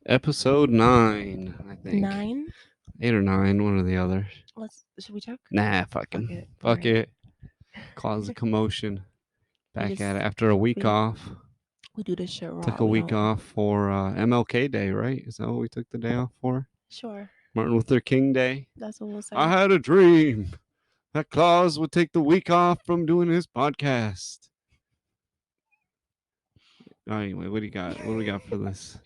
Episode 9, I think. 9? 8 or 9, one or the other. Should we check? Nah, fuck Fuck him. it. Fuck Alright. it. Cause a commotion. Back at it after a week we, off. we do this shit Took raw. a We week don't. off for MLK Day, right? Is that what we took the day off for? Sure. Martin Luther King Day. That's what we'll say. I had a dream that Kloss would take the week off from doing his podcast. Anyway, what do you got? What do we got for this?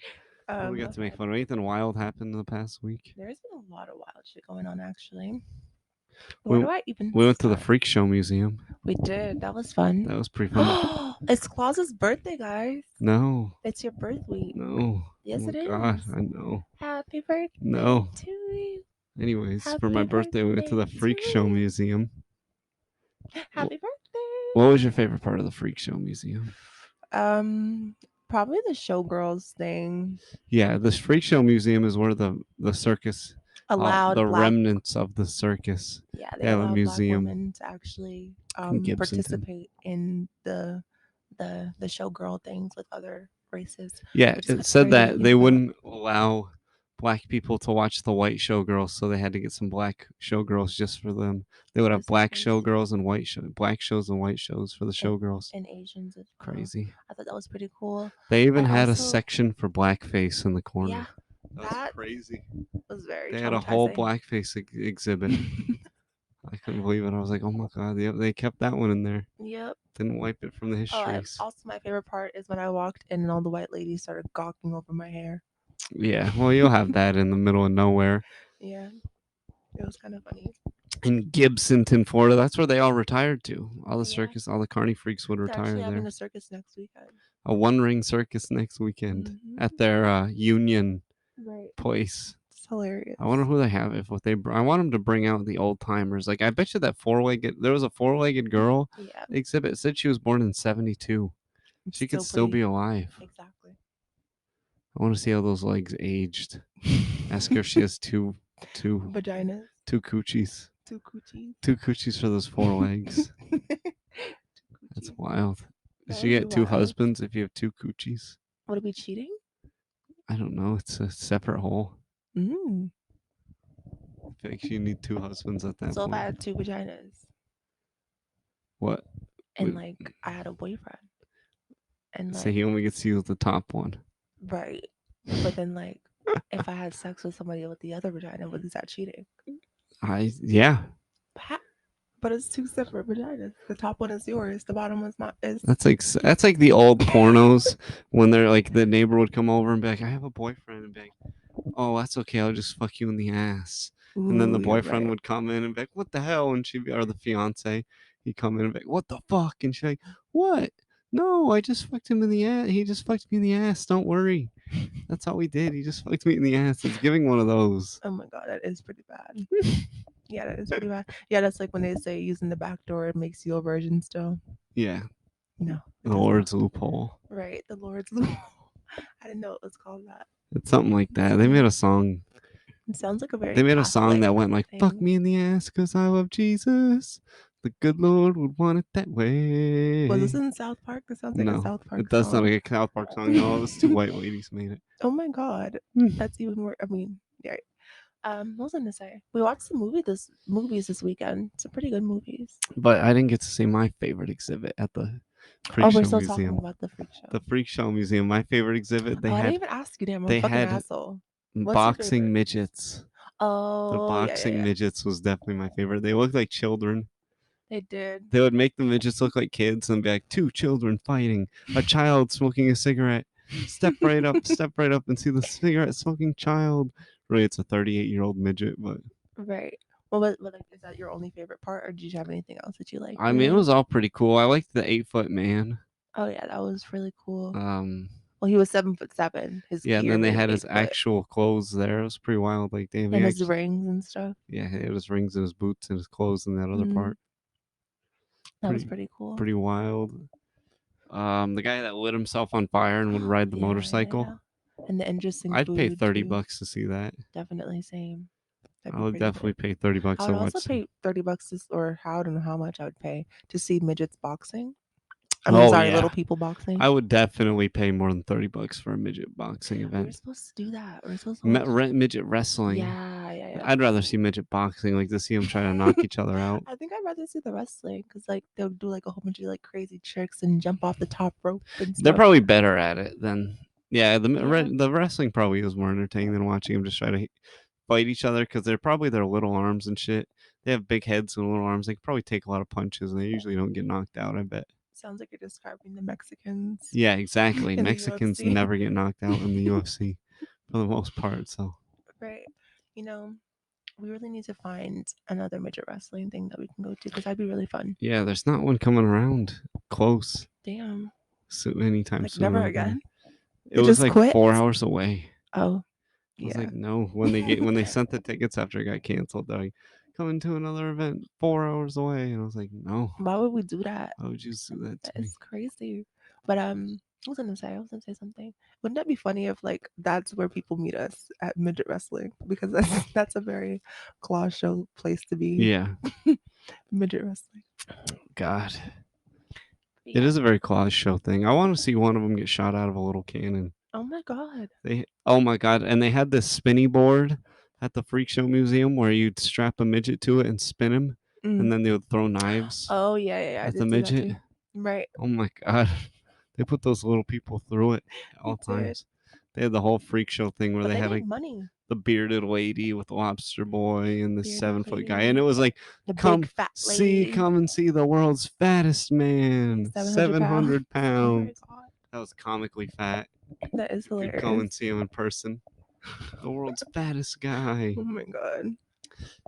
What do we got to make fun of? Anything wild happened in the past week? There's been a lot of wild shit going on, actually. We, Where do I even we went to the start? Freak Show Museum. We did. That was fun. That was pretty fun. It's Kloss's birthday, guys. No. It's your birth week. No. Yes, oh it is. God, I know. Happy birthday No. to you. Anyways, Happy for my birthday, we went to the birthday Freak to Show you. Museum. Happy birthday. What was your favorite part of the Freak Show Museum? Probably the showgirls thing. Yeah, this Freak Show Museum is where the circus, Allowed the black. remnants of the circus. Yeah, they Yeah, the allowed museum. black women to actually In Gibsonton. participate in the showgirl things with other races. Yeah, which is it said that crazy, they but- wouldn't allow black people to watch the white showgirls, so they had to get some black showgirls just for them. They would have This is black crazy. showgirls and black shows and white shows for the showgirls. And Asians as well. Crazy. I thought that was pretty cool. They even I had a also- section for blackface in the corner. Yeah, That that was crazy. was very They had a whole traumatizing. blackface exhibit. I couldn't believe it. I was like, oh my God, they kept that one in there. Yep. Didn't wipe it from the histories. Also, my favorite part is when I walked in and all the white ladies started gawking over my hair. Yeah, well, you'll have that in the middle of nowhere. Yeah, it was kind of funny. In Gibsonton, Florida, that's where they all retired to. All the Yeah. circus, all the carny freaks would They're retire actually having there. a circus next weekend. A one-ring circus next weekend Mhm. at their Union Right. place. It's hilarious. I wonder who they have. I want them to bring out the old timers. Like I bet you that there was a four-legged girl Yeah. exhibit. It said she was born in 1972. She could still be alive. Exactly. I want to see how those legs aged. Ask her if she has two Vaginas. two coochies. Two coochies. Two coochies for those four legs. That's wild. Does she get two husbands if you have two coochies? Would it be cheating? I don't know. It's a separate hole. Mm. I feel like you need two husbands at that So point. if I had two vaginas What? and like I had a boyfriend and like So he only gets to use the top one. right, but then like if I had sex with somebody with the other vagina, is that cheating? Yeah. But it's two separate vaginas. The top one is yours. The bottom one's not. That's like the old pornos when they're like the neighbor would come over and be like, I have a boyfriend, and be like, oh, that's okay. I'll just fuck you in the ass. And then the boyfriend would come in and be like, what the hell? And or the fiance, he'd come in and be like, what the fuck? And she's like, what? No, I just fucked him in the ass. He just fucked me in the ass. Don't worry. That's all we did. He just fucked me in the ass. It's giving one of those. Oh my God, that is pretty bad. Yeah, that is pretty bad. Yeah, that's like when they say using the back door, it makes you a virgin still. Yeah. No. The Lord's loophole. Right, the Lord's loophole. I didn't know it was called that. It's something like that. They made a song. It sounds like a very. They made a song that went like, thing. fuck me in the ass because I love Jesus. The good Lord would want it that way. Was this in South Park? It sounds like a South Park it does song. sound like a South Park song. No, it was two white ladies made it. Oh my God. That's even more. I mean, yeah. What was I gonna say? We watched some movies this weekend. Some pretty good movies. But I didn't get to see my favorite exhibit at the Freak We're Show still Museum. talking about the Freak Show. The Freak Show Museum. My favorite exhibit. I didn't even ask you, damn. I'm a fucking asshole. Boxing midgets. Oh, the boxing midgets was definitely my favorite. They looked like children. They did. They would make the midgets look like kids and be like, two children fighting, a child smoking a cigarette. Step right up and see the cigarette smoking child. Really, it's a 38-year-old midget, but right. Well, like, is that your only favorite part, or did you have anything else that you liked? I mean, it was all pretty cool. I liked the 8-foot man. Oh yeah, that was really cool. Well, he was 7'7". And then they had his actual clothes there. It was pretty wild. Like they and his rings and stuff. Yeah, he had his rings and his boots and his clothes in that other part. That was pretty cool. Pretty wild. The guy that lit himself on fire and would ride the motorcycle. Yeah. And the interesting. I'd pay $30 to see that. Definitely same. I would definitely pay $30 to watch. I would also pay $30 or I don't know how much I would pay to see midgets boxing. I mean, Oh sorry, yeah, little people boxing. I would definitely pay more than $30 for a midget boxing We were event. supposed to do that. We were supposed to watch. Midget wrestling. Yeah, yeah, yeah. I'd rather see midget boxing, like to see them try to knock each other out. I think I'd rather see the wrestling because like they'll do like a whole bunch of like crazy tricks and jump off the top rope and They're stuff. probably better at it than Yeah. the wrestling probably is more entertaining than watching them just try to fight each other because they're probably their little arms and shit. They have big heads and little arms. They can probably take a lot of punches and they usually don't get knocked out. I bet. Sounds like you're describing the Mexicans Yeah, exactly. in the Mexicans UFC. never get knocked out in the UFC for the most part. So Right. You know, we really need to find another midget wrestling thing that we can go to because that'd be really fun. yeah, there's not one coming around close. Damn. So anytime Like soon. never over again. It It was just like quit? 4 hours away. Oh, I was yeah. like, no. When they sent the tickets after it got canceled, they're like, coming to another event 4 hours away, and I was like, no. Why would we do that? Why would you do that to me? It's crazy. But I was gonna say something. Wouldn't that be funny if like that's where people meet us at midget wrestling? Because that's a very Kloss show place to be. Yeah, Midget wrestling. God, But it yeah. is a very Claus show thing. I want to see one of them get shot out of a little cannon. Oh my god. Oh my God, and they had this spinny board at the Freak Show Museum where you'd strap a midget to it and spin him, and then they would throw knives Oh yeah, yeah, yeah. I at did the see that midget. too. Right. Oh my God. They put those little people through it at all They did. times. They had the whole freak show thing where But they they had made like money. the bearded lady with the lobster boy and the Bearded 7 foot guy. lady. And it was like, The come big fat lady. come and see the world's fattest man. 700 pounds. 700 Oh my pounds. god. That was comically fat. That is You could hilarious. go and see him in person. The world's fattest guy. Oh my god.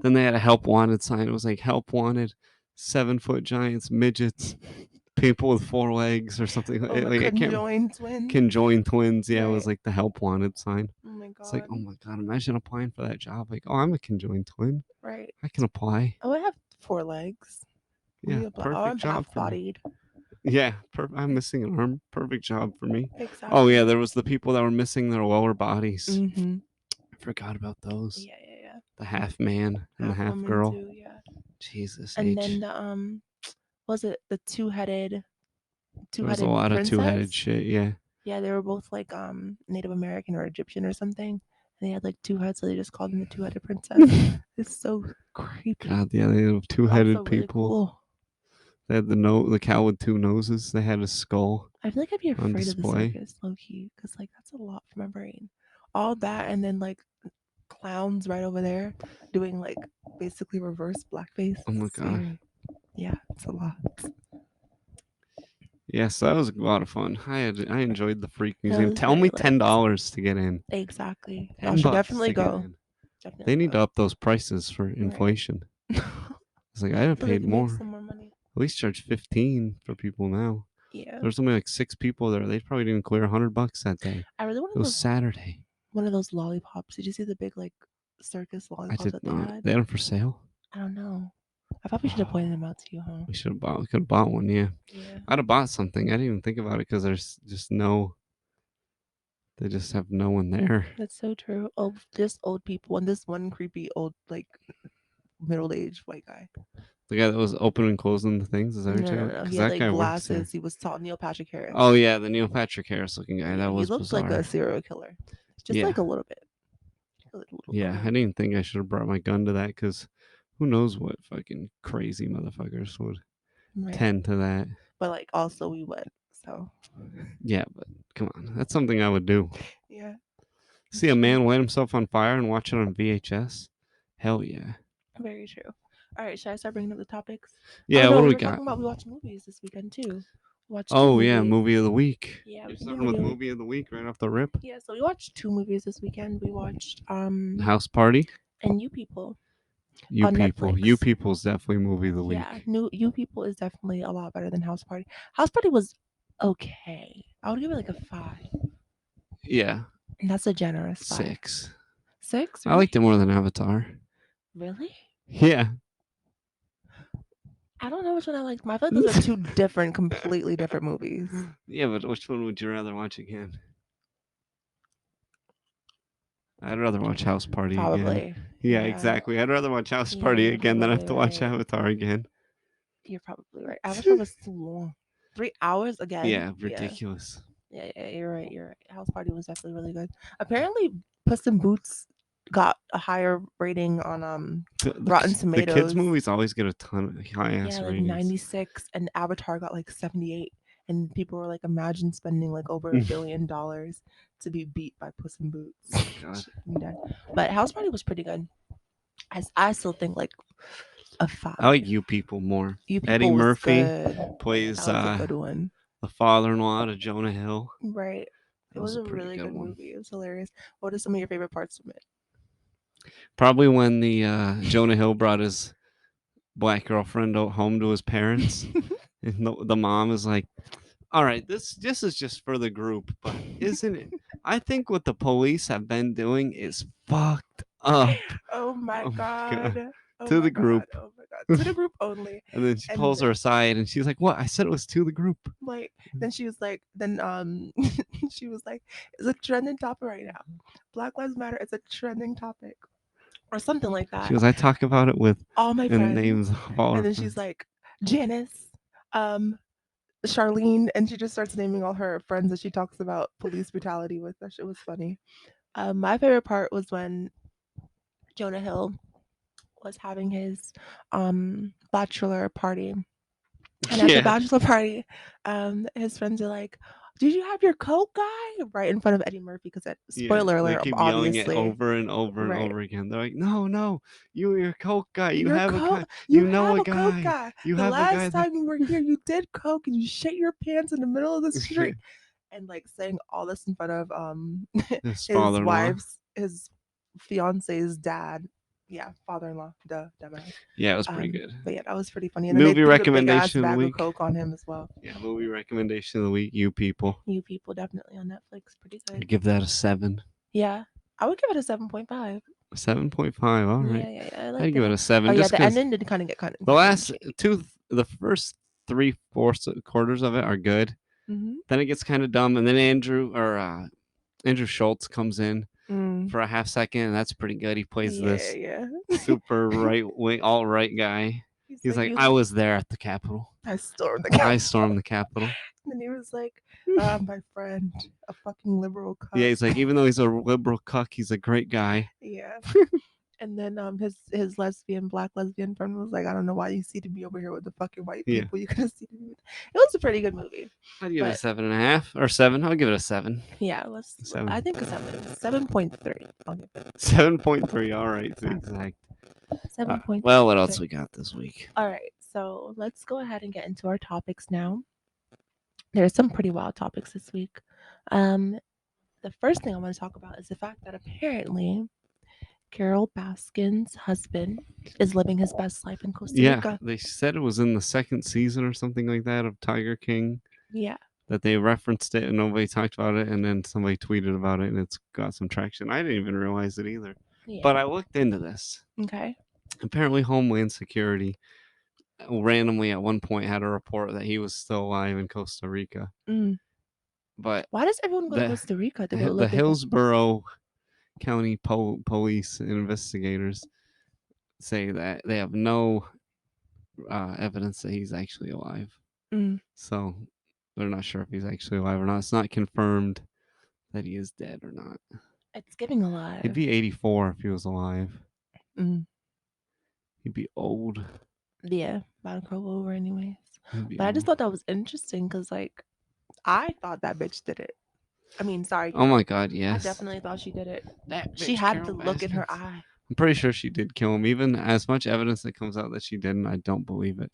Then they had a help wanted sign. It was like help wanted, 7 foot giants, midgets, people with 4 legs or something. Oh, the Like I can't conjoined twin. conjoined twins. Yeah, it was Right. like the help wanted sign. Oh my god. It's like, oh my God, imagine applying for that job. Like, oh, I'm a conjoined twin. Right. I can apply. Oh, I have 4 legs. Yeah, perfect I'm job half for me. bodied. Yeah, I'm missing an arm. Perfect job for me. Exactly. Oh yeah, there was the people that were missing their lower bodies. Mm-hmm. I forgot about those. Yeah, yeah, yeah. The half man and the half woman girl. too, yeah. Jesus And H. then the was it the two-headed There was a lot of two-headed shit. Yeah. Yeah, they were both like Native American or Egyptian or something. And they had like 2 heads, so they just called them the two-headed princess. It's so creepy. God, yeah, they have two-headed Also really people. cool. They had the cow with 2 noses. They had a skull. I feel like I'd be on afraid of the display. circus, low key, because like that's a lot for my brain. All that and then like clowns right over there doing like basically reverse blackface. Oh my It's God. scary. Yeah, it's a lot. Yes, that was a lot of fun. I enjoyed the Freak That Museum. was Tell very me lit. $10 to get in. Exactly. $10 Y'all should definitely to get go. in. Definitely They need go. to up those prices for inflation. It's like I have So they paid can more. make some more money. At least charge 15 for people now. Yeah. There's only like 6 people there. They probably didn't clear $100 that day. I really It want was those Saturday. one of those lollipops. Did you see the big like circus I lollipops did that they not. had? They had them for sale. I don't know. I probably should have pointed them out to you, huh? We should have bought. We could have bought one. Yeah. Yeah. I'd have bought something. I didn't even think about it because there's just no. They just have no one there. That's so true. Oh, just old people and this one creepy old like middle-aged white guy. The guy that was opening and closing the things. Is that what No, you're no, talking no. about? He 'Cause had that like guy works there. glasses. He was tall. Neil Patrick Harris. Oh yeah, the Neil Patrick Harris looking guy. Yeah, That was he looked bizarre. like a serial killer. Just Yeah. like a little bit. A little Yeah, I bit. didn't think I should have brought my gun to that because who knows what fucking crazy motherfuckers would Right. tend to that. But like also we went. So Yeah, but come on, that's something I would do. yeah. See a man light himself on fire and watch it on VHS? Hell yeah. Very true. All right, should I start bringing up the topics? Yeah, oh, no, what do we were got? talking about we watched movies this weekend too. Watched 2 Oh yeah, movies. movie of the week. Yeah, You're we can do starting with movie of- movie of the week right off the rip. Yeah, so we watched 2 movies this weekend. We watched House Party. and You People. You on People. Netflix. You People's definitely movie of the week. Yeah, You People is definitely a lot better than House Party. House Party was okay. I would give it like a 5. Yeah, And that's a generous 5. 6. 6? I liked it more than Avatar. Really? Yeah. I don't know which one I liked. I feel like those are 2 different, completely different movies. Yeah, but which one would you rather watch again? I'd rather watch House Party again. Probably. Yeah, exactly. I'd rather watch House Party Yeah, again than have to probably watch right. Avatar again. You're probably right. Avatar was too long. 3 hours again. Yeah, Yeah. ridiculous. Yeah, you're right. You're right. House Party was definitely really good. Apparently, Puss in Boots got a higher rating on Rotten The kids Tomatoes. movies always get a ton of high ass Yeah, like ratings. 96, and Avatar got like 78. And people were like, imagine spending like over $1 billion to be beat by Puss in Boots. God. I'm dead. But House Party was pretty good. I still think like a I like 5. You People more. You Eddie People was Murphy good. plays That was a good one. the father-in-law to Jonah Hill. Right. It That was was a a pretty really good good one. movie. It was hilarious. What are some of your favorite parts from it? Probably when the Jonah Hill brought his black girlfriend home to his parents, and the mom is like, "All right, this is just for the group, but isn't it? I think what the police have been doing is fucked up." Oh my Oh my god! god. Oh To my the god. group, Oh my god. To the group only. and then she And pulls her aside, and she's like, "What? I said it was to the group." like then she was like she was like, it's a trending topic right now. Black Lives Matter is a trending topic. Or something like She that. goes, "I talk about it with All my and friends. names of all And her then she's friends." like, Janice, um, Charlene, and she just starts naming all her friends that she talks about police brutality with. That shit was funny. My favorite part was when Jonah Hill was having his bachelor party. And at the Yeah, bachelor party, his friends are like, "Did you have your coat, guy?" Right in front of Eddie Murphy, because yeah. spoiler They alert, keep yelling it obviously, over and over and right. over again. They're like, "No, no, you're a coke guy. You Your have a coat, guy. you You know have a a coke guy. guy. You The have a guy last that." time you were here, you did coke and you shit your pants in the middle of the street, and like saying all this in front of His his father-in-law. his fiance's dad. Yeah, father-in-law, duh, dumbass. Yeah, it was pretty good. But yeah, that was pretty funny. And then they Movie threw the big ass recommendation of the bag of week. coke on him as well. Yeah, movie recommendation of the week. You People. You People definitely on Netflix, pretty I good. give that a 7. Yeah, I would give it a 7.5. 7.5. All right. Yeah, I like I'd give it that. a Oh 7 yeah, just the because ending did kind of get kind the of last shady. the first 3/4 quarters of it are good. Mm-hmm. Then it gets kind of dumb, and then Andrew Schultz comes in Mm. for a half second, and that's pretty good. He plays Yeah, this yeah. super right wing, all right guy. He's He's like, like, you I like, was there at the Capitol. I stormed the I Capitol. stormed the Capitol. And he was like, my friend, a fucking liberal Yeah, cuck. he's like, even though he's a liberal cuck, he's a great guy. Yeah. And then his black lesbian friend was like, I don't know why you seated me over here with the fucking white Yeah, people. You could have seated me with. It was a pretty good movie. I'd give it a But 7.5 or 7. I'll give it a 7. yeah, I 7. think a 7.3. I'll give it 7.3. All right, to be exact. 7.3. Well, what else we got this week? All right, so let's go ahead and get into our topics now. There's some pretty wild topics this week. Um, the first thing I want to talk about is the fact that apparently Carol Baskin's husband is living his best life in Costa Yeah, Rica. they said it was in the second season or something like that of Tiger King Yeah. that they referenced it and nobody talked about it, and then somebody tweeted about it and it's got some traction. I didn't even realize it either. Yeah. But I looked into this. Okay. Apparently, Homeland Security randomly at one point had a report that he was still alive in Costa Rica. Mm. But Why does everyone go to the Costa Rica to go the live there? Hillsborough County police and investigators say that they have no evidence that he's actually alive. Mm. So they're not sure if he's actually alive or not. It's not confirmed that he is dead or not. It's giving alive. He'd be 84 if he was alive. Mm. He'd be old. Yeah, about to go over anyways. He'd be But I just old. thought that was interesting because, like, I thought that bitch did it. I mean, sorry. Oh my god, I yes. definitely thought she did it. That She bitch, had Carol the look in her Baskins. eye. I'm pretty sure she did kill him. Even as much evidence that comes out that she didn't, I don't believe it.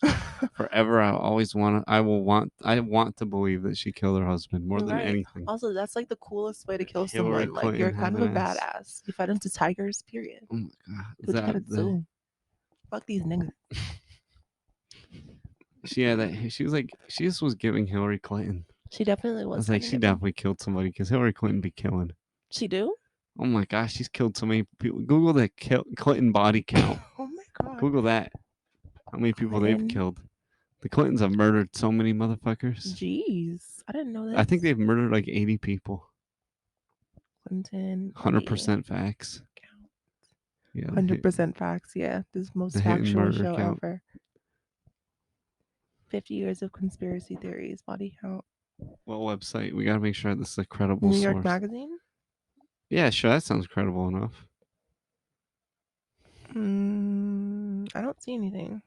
Forever, I want to believe that she killed her husband more than Right. anything. Also, that's like the coolest way to kill Hillary someone. Like, you're Clinton kind of have a an ass. badass. You fed into tigers, period. Oh my god, is What you gotta that the? do? Fuck these niggas. She had that. She was like, she just was giving Hillary Clinton. She definitely I was. was like, kinda she giving- definitely killed somebody because Hillary Clinton be killing. She do? Oh my gosh, she's killed so many people. Google the Clinton body count. Oh my god. Google that. How many people they've Clinton. killed? The Clintons have murdered so many motherfuckers. Jeez. I didn't know this. I think they've murdered like 80 people. Clinton. 100% facts. Count. Yeah, 100% facts. Yeah. This is the most the hit and factual murder show count. ever. 50 years of conspiracy theories, body count. What website? We gotta make sure this is a credible New York source. Magazine? Yeah, sure. That sounds credible enough. I don't see anything.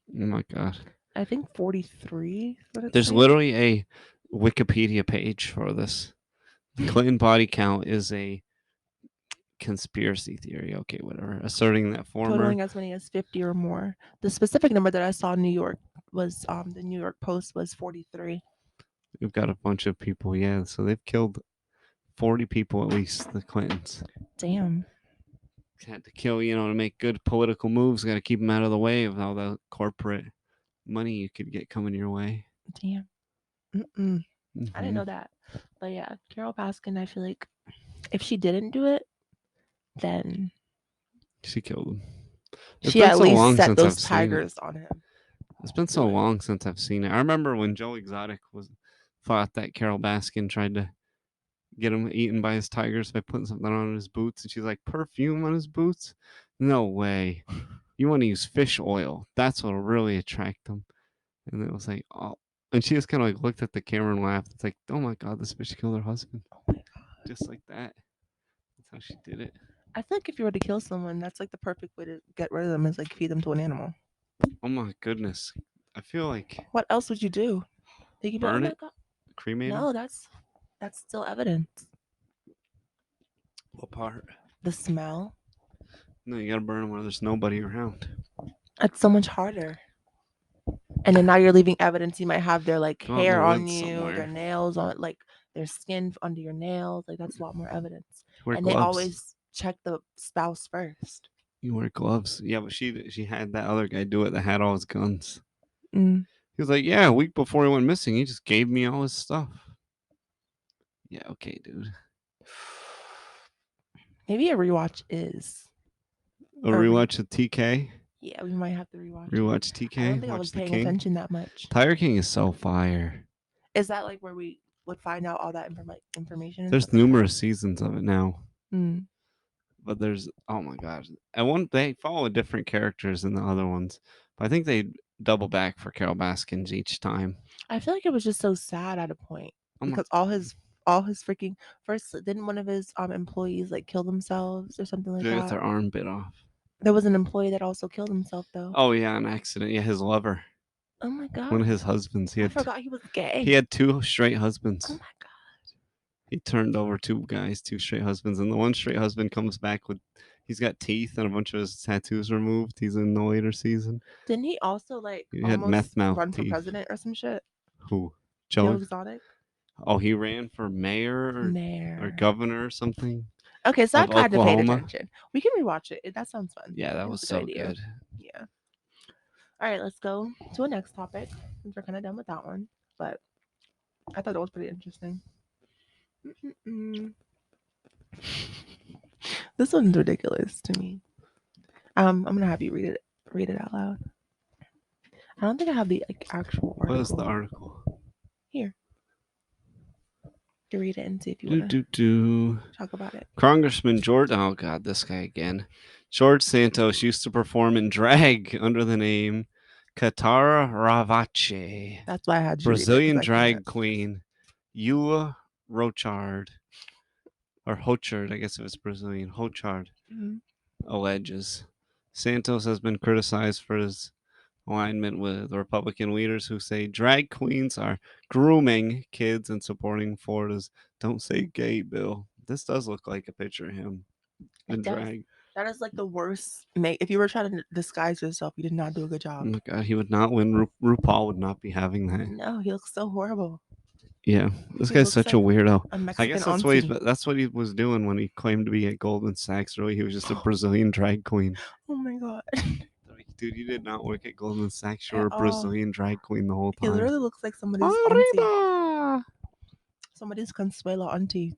Oh my god. I think 43. There's literally a Wikipedia page for this. The Clinton body count is a conspiracy theory. Okay, whatever. Asserting that former totaling as many as 50 or more. The specific number that I saw in New York was the New York Post was 43. we've got a bunch of people. Yeah, so they've killed 40 people at least. The Clintons Damn. had to kill, to make good political moves. Got to keep them out of the way of all the corporate money you could get coming your way. Damn. I didn't know that. But yeah, Carol Baskin, I feel like if she didn't do it, then She killed him. she at least set those tigers on him. It's been so long since I've seen it. I remember when Joe Exotic thought that Carol Baskin tried to get him eaten by his tigers by putting something on his boots, and she's like, perfume on his boots? No way. You want to use fish oil. That's what'll really attract them. And it was like, oh. And she just kind of like looked at the camera and laughed. It's like, oh my god, this bitch killed her husband. Oh my god. Just like that. That's how she did it. I feel like if you were to kill someone, that's like the perfect way to get rid of them is like feed them to an animal. Oh my goodness. I feel like what else would you do? You could burn be, oh it, my god. cremate No, them? that's still evidence. What part? The smell. No, you gotta burn them where there's nobody around. That's so much harder. And then now you're leaving evidence. You might have their like Go out in hair the on woods you, somewhere. their nails on, like their skin under your nails. Like that's a lot more evidence. Wear And gloves. they always check the spouse first. You wear gloves. Yeah, but she had that other guy do it that had all his guns. Mm. He was like, yeah, a week before he went missing, he just gave me all his stuff. Yeah, okay, dude. Maybe a rewatch is. A rewatch of TK. Yeah, we might have to rewatch. Rewatch TK. I don't think I Watch was the paying King. attention that much. Tiger King is so fire. Is that like where we would find out all that information? There's numerous seasons of it now. Mm. But there's, oh my gosh. They follow different characters than the other ones. But I think they double back for Carol Baskins each time. I feel like it was just so sad at a point because all his freaking first didn't one of his employees like kill themselves or something like They that. got their arm bit off. There was an employee that also killed himself though. Oh yeah, an accident. Yeah, his lover. Oh my god. One of his husbands. I forgot he was gay. He had 2 straight husbands. Oh my god. He turned over 2 straight husbands, and the one straight husband comes back with, he's got teeth and a bunch of his tattoos removed. He's in the later season. Didn't he also like He had meth mouth run teeth. for president or some shit? Who? Joe Exotic? Oh, he ran for mayor or governor or something. Okay, so I kind of paid attention. We can rewatch it. That sounds fun. Yeah, that was so good. Yeah. All right, let's go to a next topic since we're kind of done with that one. But I thought that was pretty interesting. This one's ridiculous to me. I'm gonna have you read it out loud. I don't think I have the actual article. What is the article? Here. You read it and see if you want to talk about it. Congressman George, oh god, this guy again. George Santos used to perform in drag under the name Katara Ravache. That's why I had you Brazilian drag queen Eula Rochard. Or Hochard, I guess it was Brazilian. Hochard alleges. Santos has been criticized for his alignment with Republican leaders who say drag queens are grooming kids and supporting Florida's Don't Say Gay bill. This does look like a picture of him in drag. That is like the worst. If you were trying to disguise yourself, you did not do a good job. Oh my god, he would not win. RuPaul would not be having that. No, he looks so horrible. Yeah, this guy's such a weirdo. I guess that's what he was doing when he claimed to be at Goldman Sachs. Really, he was just a Brazilian drag queen. Oh my god. Dude, you did not work at Goldman Sachs. You were a Brazilian drag queen the whole time. He literally looks like somebody's auntie. Somebody's Consuela auntie.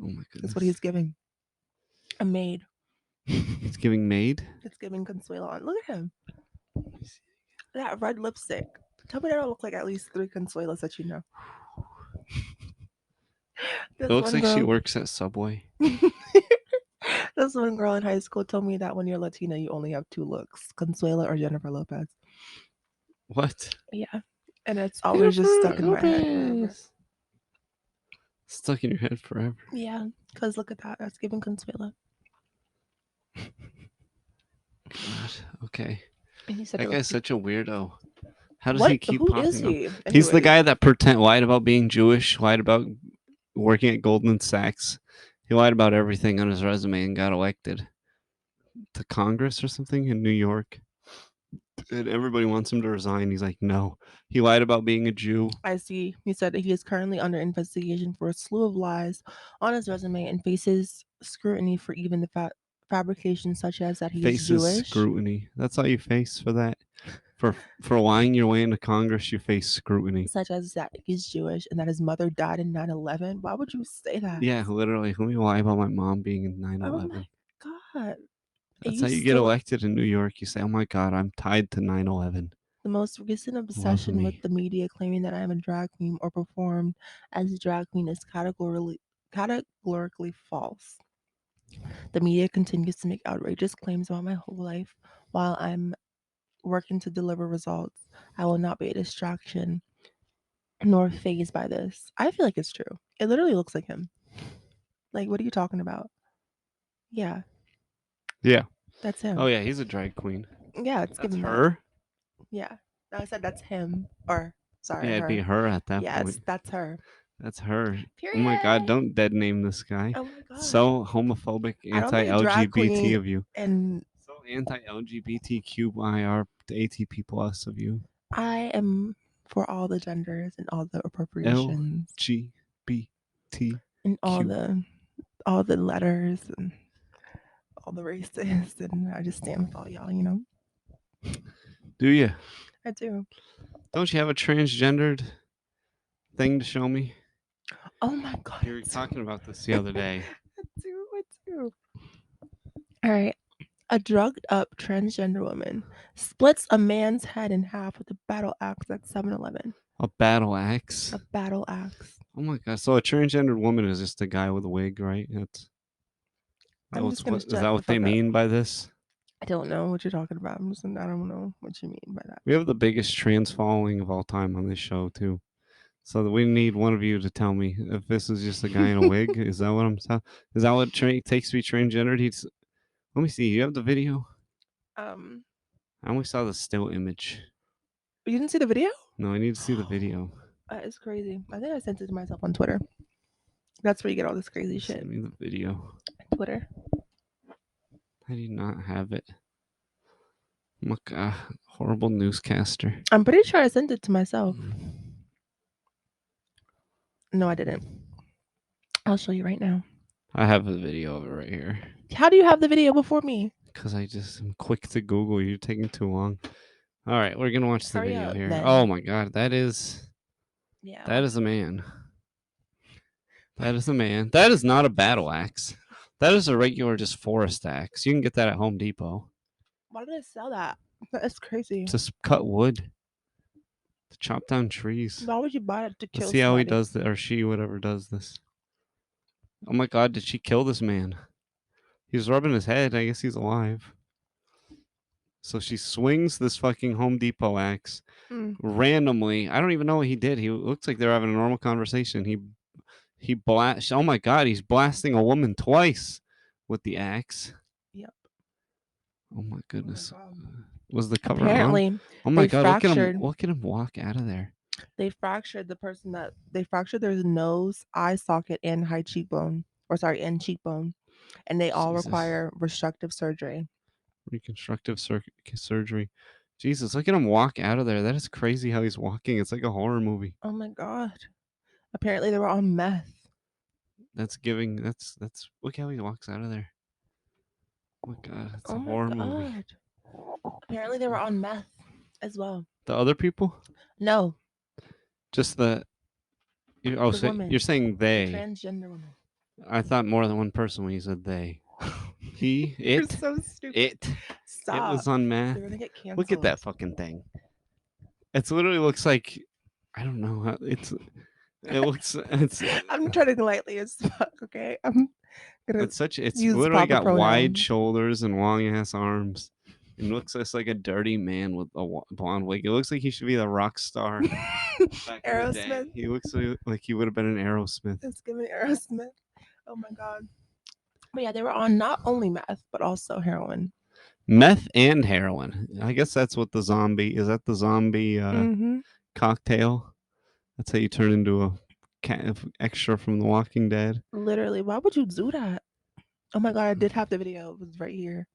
Oh my goodness. That's what he's giving. A maid. It's giving maid? It's giving Consuela auntie. Look at him. That red lipstick. Tell me that don't look like at least 3 Consuelas that you know. It looks like she works at Subway. This one girl in high school told me that when you're Latina, you only have 2 looks: Consuela or Jennifer Lopez. What? Yeah. And it's always just stuck in my head forever. Herpes. Stuck in your head forever. Yeah, because look at that. That's giving Consuela. God. Okay. And he said That it guy's was such a weirdo. How does what? he keep Who popping is up? he? He's the Anyways, guy that lied about being Jewish, lied about working at Goldman Sachs. He lied about everything on his resume and got elected to Congress or something in New York. And everybody wants him to resign. He's like, no. He lied about being a Jew. I see. He said that he is currently under investigation for a slew of lies on his resume and faces scrutiny for even the fabrications such as that he is Faces Jewish. scrutiny. That's all you face for that. For lying your way into Congress, you face scrutiny. Such as that he's Jewish and that his mother died in 9/11. Why would you say that? Yeah, literally. Let me lie about my mom being in 9/11. Oh my God. That's how you get elected in New York. You say, oh my God, I'm tied to 9/11. The most recent obsession with the media claiming that I am a drag queen or performed as a drag queen is categorically false. The media continues to make outrageous claims about my whole life while I'm working to deliver results. I will not be a distraction nor phased by this. I feel like it's true. It literally looks like him. Like, what are you talking about? Yeah. Yeah. That's him. Oh, yeah, he's a drag queen. Yeah, it's That's given her? that. Yeah. No, I said that's him. Or, sorry, Yeah, it'd her. be her at that Yes, point. that's her. That's her. Period. Oh my God, don't dead name this guy. Oh my God. So homophobic, I don't think drag anti-LGBT queen of you. and So anti-LGBTQIR ATP plus of you. I am for all the genders and all the appropriations LGBT. and all the letters and all the races, and I just stand with all y'all, you know. Do you? I do. Don't you have a transgendered thing to show me? Oh my God. You were talking about this the other day. I do. All right. A drugged up transgender woman splits a man's head in half with a battle axe at 7-Eleven. A battle axe. A battle axe. Oh my God! So a transgendered woman is just a guy with a wig, right? Is that what they mean by this? I don't know what you're talking about. I don't know what you mean by that. We have the biggest trans following of all time on this show too. So we need one of you to tell me if this is just a guy in a wig. Is that what I'm saying? Is that what it takes to be transgendered? Let me see. You have the video? I only saw the still image. You didn't see the video? No, I need to see the video. That is crazy. I think I sent it to myself on Twitter. That's where you get all this crazy shit. Send me the video. Twitter. I do not have it. Look, horrible newscaster. I'm pretty sure I sent it to myself. No, I didn't. I'll show you right now. I have a video of it right here. How do you have the video before me? Because I just am quick to Google. You're taking too long. All right, we're gonna watch the Hurry video up, here. then. Oh my God, that is Yeah. that is a man. That is a man. That is not a battle axe. That is a regular just forest axe. You can get that at Home Depot. Why do they sell that? That's crazy. To cut wood. To chop down trees. Why would you buy it to kill Let's see how he somebody? does this, or she, whatever, does this. Oh my God, did she kill this man? He's rubbing his head. I guess he's alive. So she swings this fucking Home Depot axe randomly. I don't even know what he did. He looks like they're having a normal conversation. He blast. Oh my God, he's blasting a woman twice with the axe. Yep. Oh my goodness. Oh my God. Was the cover Apparently, on? Oh my God, fractured. look at him walk out of there. They fractured they fractured their nose, eye socket, and high cheekbone. And cheekbone. And they all require reconstructive surgery. Reconstructive surgery. Jesus, look at him walk out of there. That is crazy how he's walking. It's like a horror movie. Oh my God. Apparently they were on meth. That's look how he walks out of there. Oh my God, it's a horror movie. Apparently they were on meth as well. The other people? No. Just the woman. You're saying they. The transgender woman. I thought more than one person when you said they. It. You're so stupid. It. Stop. It was on meth. They're gonna get canceled. Look at that fucking thing. It literally looks like, I don't know how I'm treading lightly as fuck, okay? It's literally got wide shoulders and long ass arms. It looks just like a dirty man with a blonde wig. It looks like he should be the rock star back in the day. Aerosmith. He looks like he would have been an Aerosmith. It's giving Aerosmith. Oh my god. But yeah, they were on not only meth but also heroin. Meth and heroin. I guess that's what the zombie is. That the zombie cocktail. That's how you turn into a extra from The Walking Dead. Literally, why would you do that? Oh my god, I did have the video. It was right here.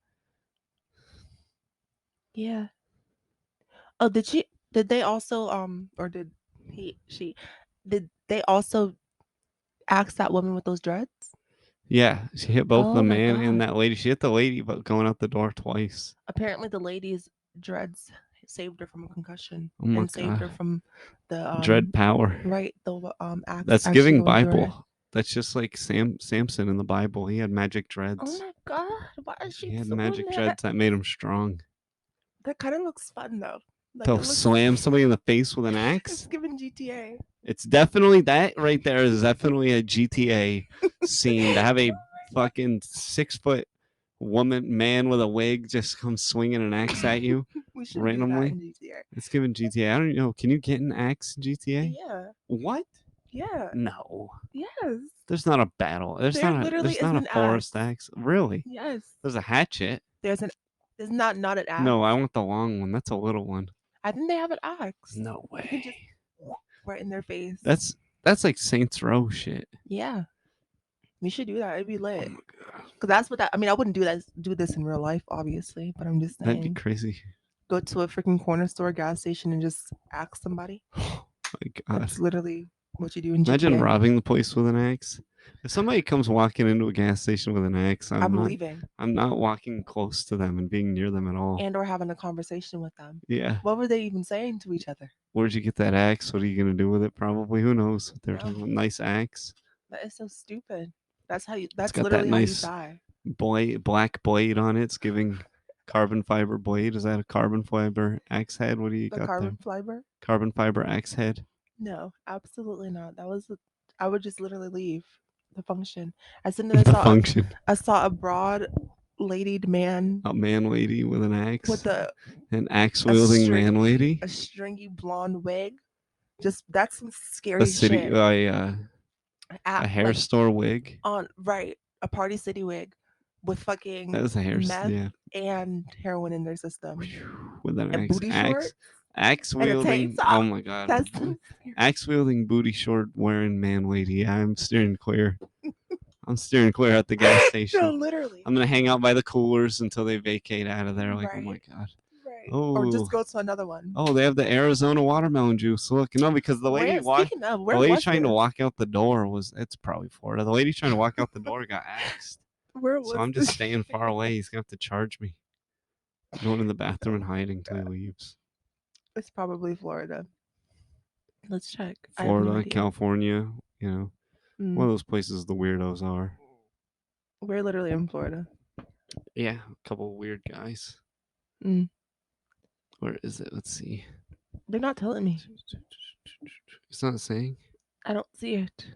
Yeah. Oh, did they also or did did they also ask that woman with those dreads? Yeah, she hit both Oh the my man and God. that lady. She hit the lady, but going out the door twice. Apparently the lady's dreads saved her from a concussion Oh my and saved her god, from the dread power. right, the axe That's actually giving going through her. Bible. That's just like Samson in the Bible. He had magic Oh dreads. my god, why is she He had doing magic that? dreads that made him strong. That kind of looks fun though. Like To it looks slam somebody in the face with an it's axe. giving GTA. It's definitely that right there is definitely a GTA scene to have a fucking 6 foot man with a wig just come swinging an axe at you We should randomly. do that in GTA. It's giving GTA. I don't know. Can you get an axe in GTA? Yeah. What? Yeah. No. Yes. There's not a battle. There's There not a literally there's is not a an forest axe. axe. Really? Yes. There's a hatchet. There's not an axe. No, I want the long one. That's a little one. I think they have an axe. No You can way. just right in their face. That's like Saints Row shit. Yeah. We should do that. It'd be Oh lit. my god. Cause that's what I mean. I wouldn't do this in real life, obviously, but I'm just That'd be saying. crazy. Go to a freaking corner store, gas station, and just ask somebody. Oh my god. That's literally what you do in GTA. Imagine robbing the place with an axe. If somebody comes walking into a gas station with an axe, I'm leaving. I'm not walking close to them and being near them at all. And or having a conversation with them. Yeah. What were they even saying to each other? Where'd you get that axe? What are you gonna do with it? Probably. Who knows? They're No. talking about nice axe. That is so stupid. That's how you. That's got that literally nice how you die. black blade on it. It's giving carbon fiber blade. Is that a carbon fiber axe head? What do you The got carbon there? fiber? Carbon fiber axe head. No, absolutely not. I would just literally leave the function. As soon as The function. I saw a broad ladied man A man lady with an axe. with an axe wielding man lady. a stringy blonde wig. Just that's some A scary city shit. a hair store wig. On a Party City wig with fucking That was a hair meth yeah. and heroin in their system. With an And axe. booty shorts. Axe And a tank wielding. top. Oh my god. That's Axe wielding booty short wearing man lady. Yeah, I'm steering clear. I'm steering clear at the gas station. No, literally. I'm gonna hang out by the coolers until they vacate out of there. Like, oh my Right. god. Right. Oh. Or just go to another one. Oh, they have the Arizona watermelon juice. Look, no, because the lady Speaking of, where the lady was trying to this? walk out the door it's probably Florida. The lady trying to walk out the door got axed. Where was So I'm just this? staying far away. He's gonna have to charge me. Going in the bathroom and hiding till he leaves. It's probably Florida. Let's check. Florida, California, you know. One of those places the weirdos are. We're literally in Florida. Yeah, a couple of weird guys. Mm. Where is it? Let's see. They're not telling me. It's not saying. I don't see it.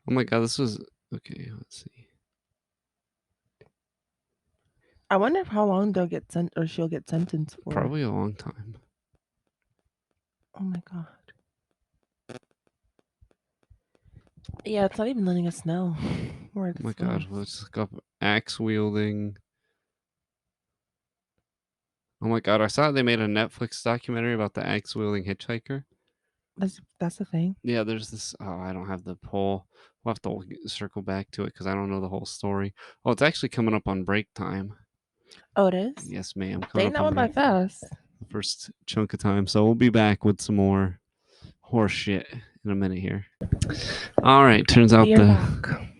Oh my god, this was okay. Let's see. I wonder how long they'll get sent or she'll get sentenced for. Probably a long time. Oh my god. Yeah, it's not even letting us know where it's Oh my god, let's look up axe wielding. Oh my god, I saw they made a Netflix documentary about the axe wielding hitchhiker. That's the thing. Yeah, there's this. Oh, I don't have the poll. We'll have to circle back to it because I don't know the whole story. Oh, it's actually coming up on break time. Oh, it is? Yes, ma'am. They that one by fast. The first chunk of time. So we'll be back with some more horse shit in a minute here. All right. Turns out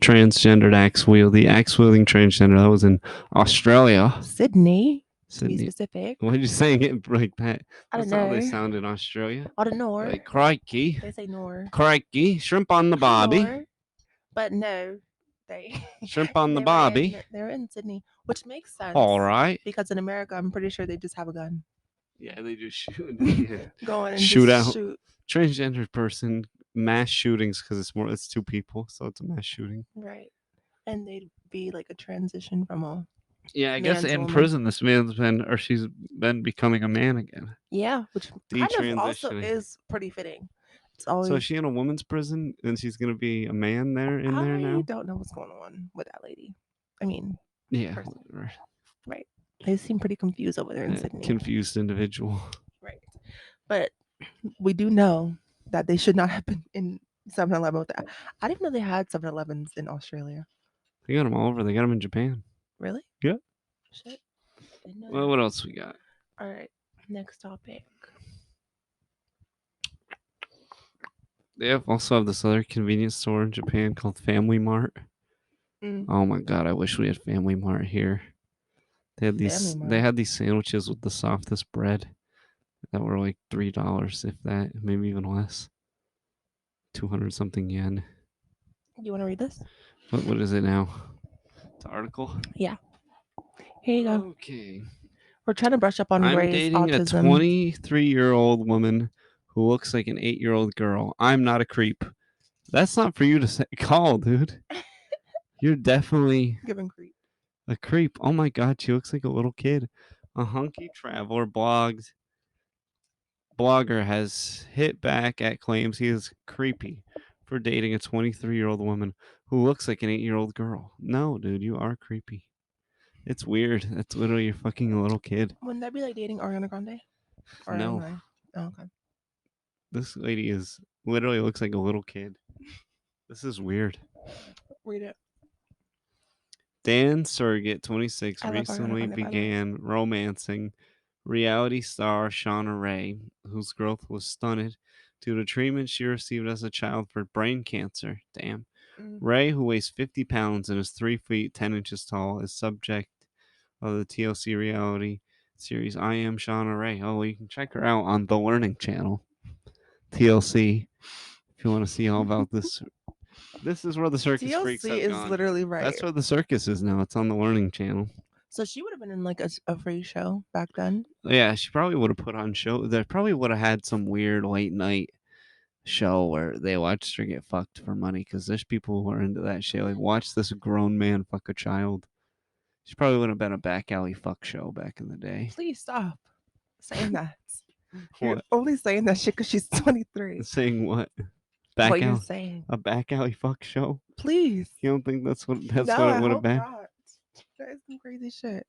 transgendered axe wielding transgender. That was in Australia. Sydney. To be specific. Why did you say it like that? I don't know. That's how know. they sound in Australia. I don't know. Like, crikey. They say nor. Crikey. Shrimp on the bobby. But no. They shrimp on the bobby. They're in Sydney, which makes sense. All right. Because in America, I'm pretty sure they just have a gun. Yeah, they just shoot. Go in and shoot just out. Shoot. Transgender person, mass shootings because it's 2 people, so it's a mass shooting. Right. And they'd be like a transition from a Yeah, I guess Man to in woman. prison, she's been becoming a man again, Yeah, which kind of also detransitioning. is pretty fitting. It's So is always she in a woman's prison, and she's gonna be a man in there I now? don't know what's going on with that lady. I mean, Yeah, person, whatever. right? They seem pretty confused over there in Sydney. Confused individual. Right. But we do know that they should not have been in 7-Eleven with that. I didn't know they had 7-Elevens in Australia. They got them all over. They got them in Japan. Really? Yeah. Shit. Didn't know Well, that. what else we got? All right. Next topic. They also have this other convenience store in Japan called Family Mart. Mm, Oh my god, I wish we had Family Mart here. Family They Mart. had these sandwiches with the softest bread that were like $3, if that, maybe even less. 200 something yen. You want to read this? What is it now? The article? Yeah. Here you go. Okay. We're trying to brush up on I'm Ray's dating a autism. 23-year-old woman who looks like an 8-year-old girl. I'm not a creep. That's not for you to say. Call, dude. You're definitely Giving creep. a creep. Oh my god, she looks like a little kid. A hunky traveler blogger has hit back at claims he is creepy for dating a 23-year-old woman who looks like an 8-year-old girl. No, dude, you are creepy. It's weird. That's literally you're fucking a little kid. Wouldn't that be like dating Ariana Grande? Or No, anyway. Oh, okay. this lady is literally looks like a little kid. This is weird. Read it. Dan Surgett, 26, I love Ariana recently Grande, by the way. began romancing reality star Shauna Ray, whose growth was stunted due to treatment she received as a child for brain cancer. Damn. Mm. Ray, who weighs 50 pounds and is 3 feet 10 inches tall, is subject of the TLC reality series I Am Shauna Ray. Oh, well, you can check her out on the Learning Channel, TLC, if you want to see all about this. This is where the circus freaks TLC have is gone. literally right. That's where the circus is now. It's on the Learning Channel. So she would have been in like a free show back then. Yeah, she probably would have put on show. They probably would have had some weird late night show where they watched her get fucked for money because there's people who are into that shit. Like, watch this grown man fuck a child. She probably would have been a back alley fuck show back in the day. Please stop saying that. You're What? only saying that shit because she's 23. Saying what? What Back you're alley? saying. A back alley fuck show? Please. You don't think that's what No, it I would have hope been? not. That is some crazy shit.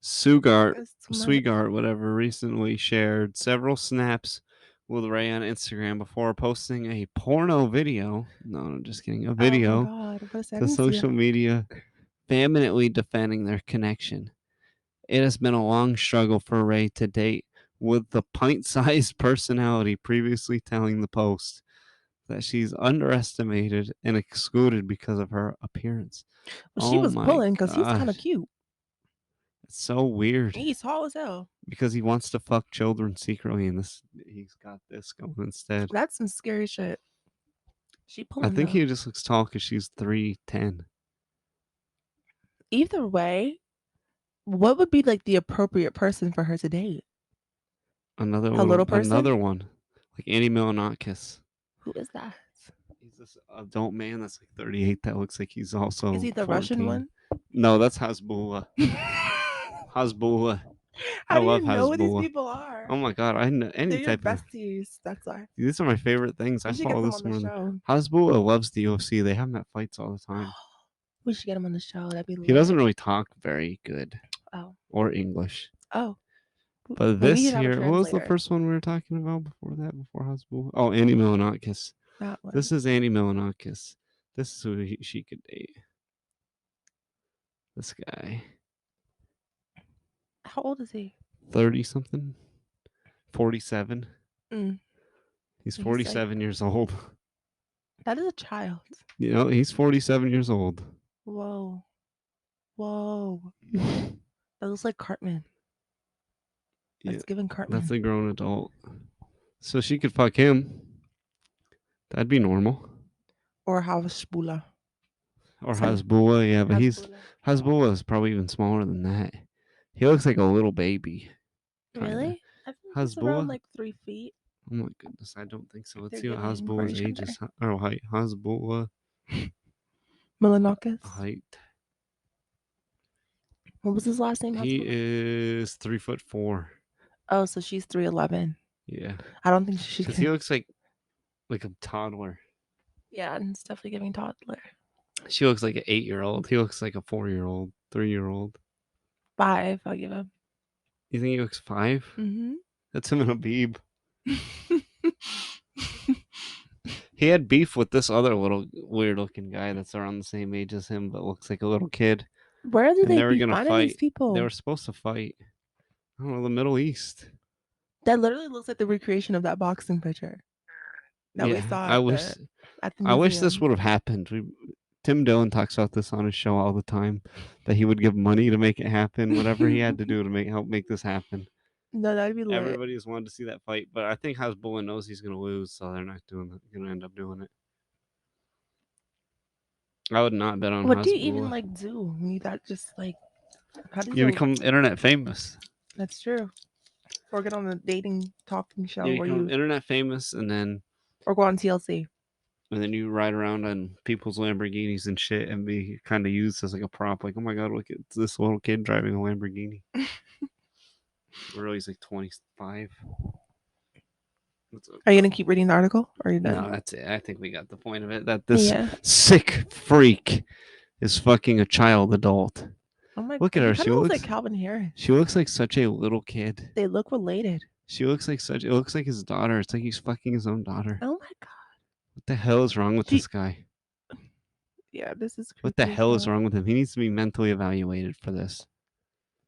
Sugart, It's too much. Sweegart, whatever, recently shared several snaps with Ray on Instagram before posting a porno video. No, I'm just kidding. A Oh my video god. What a to social media, vehemently defending their connection. It has been a long struggle for Ray to date, with the pint-sized personality previously telling the Post that she's underestimated and excluded because of her appearance. Well, she Oh was my pulling because he's kind of gosh. cute. It's so weird. He's tall as hell. Because he wants to fuck children secretly, and he's got this going instead. That's some scary shit. She I pulling think though. he just looks tall because she's 3'10". Either way, what would be like the appropriate person for her to date? A little person? Another one, like Andy Milonakis. Who is that? He's this adult man that's like 38 that looks like he's also Is he the 14. Russian one? No, that's Hasbulla. Hasbulla. I How do you love know who these Hasbulla. people are? Oh my god, I know any They're your type of. besties. That's why. These are my favorite things. I We should get follow them this on the one. show. Hasbulla loves the UFC. They have him at fights all the time. We should get him on the show. That'd be lit. He doesn't really talk very good Oh. or English. Oh. But Maybe this he'd have a here, what was the translator. first one we were talking about before that? Before Hasbulla? Oh, Andy Milonakis. That one. This is Andy Milonakis. This is who she could date. This guy. How old is he? 30 something? 47. Mm. He's He's like- 47 years old. That is a child. You know, he's 47 years old. Whoa. Whoa. That looks like Cartman. That's Yeah, giving Cartman. that's a grown adult. So she could fuck him. That'd be normal. Or Havashbula. Or Sorry. Hasbulla, yeah, but Hasbulla. Hasbulla is probably even smaller than that. He looks like a little baby. Kinda. Really? I think he's around Hasbulla? like 3 feet. Oh my goodness, I don't think so. Let's They're see what giving Hasbulla's British age is. Or height. Hasbulla Milanakis. height. What was his last name? He is 3'4". Oh, so she's 3'11". Yeah, I don't think she because he can. looks like a toddler. Yeah, and it's definitely giving toddler. She looks like an 8-year-old. He looks like a 4-year-old, 3-year-old. 5, I'll give him. You think he looks 5? Mm-hmm. That's him and Habib. He had beef with this other little weird-looking guy that's around the same age as him, but looks like a little kid. Where do And they they were be gonna finding these fight. people? They were supposed to fight. I don't know, the Middle East. That literally looks like the recreation of that boxing picture that we Yeah, saw I at wish. the I wish this museum. would have happened. Tim Dillon talks about this on his show all the time. That he would give money to make it happen, whatever he had to do to help make this happen. No, that'd be lit. Everybody just wanted to see that fight, but I think Hasbulla knows he's gonna lose, so they're not doing it. Gonna end up doing it. I would not bet on What do you Hasbulla. even like do? You that just like how do You become internet famous. That's true. Or get on a dating talking show You where become you internet famous, and then or go on TLC. you ride around on people's Lamborghinis and shit, and be kind of used as like a prop. Like, oh my god, look at this little kid driving a Lamborghini. Or he's like 25. Are you gonna keep reading the article? Or are you done? No, that's it. I think we got the point of it. That this Yeah. sick freak is fucking a child adult. Oh my Look at god. her. He She kinda looks looks like Calvin Harris. She looks like such a little kid. They look related. She looks like such. It looks like his daughter. It's like he's fucking his own daughter. Oh my god. What the hell is wrong with this guy? Yeah, this is creepy. What the hell is wrong with him? He needs to be mentally evaluated for this.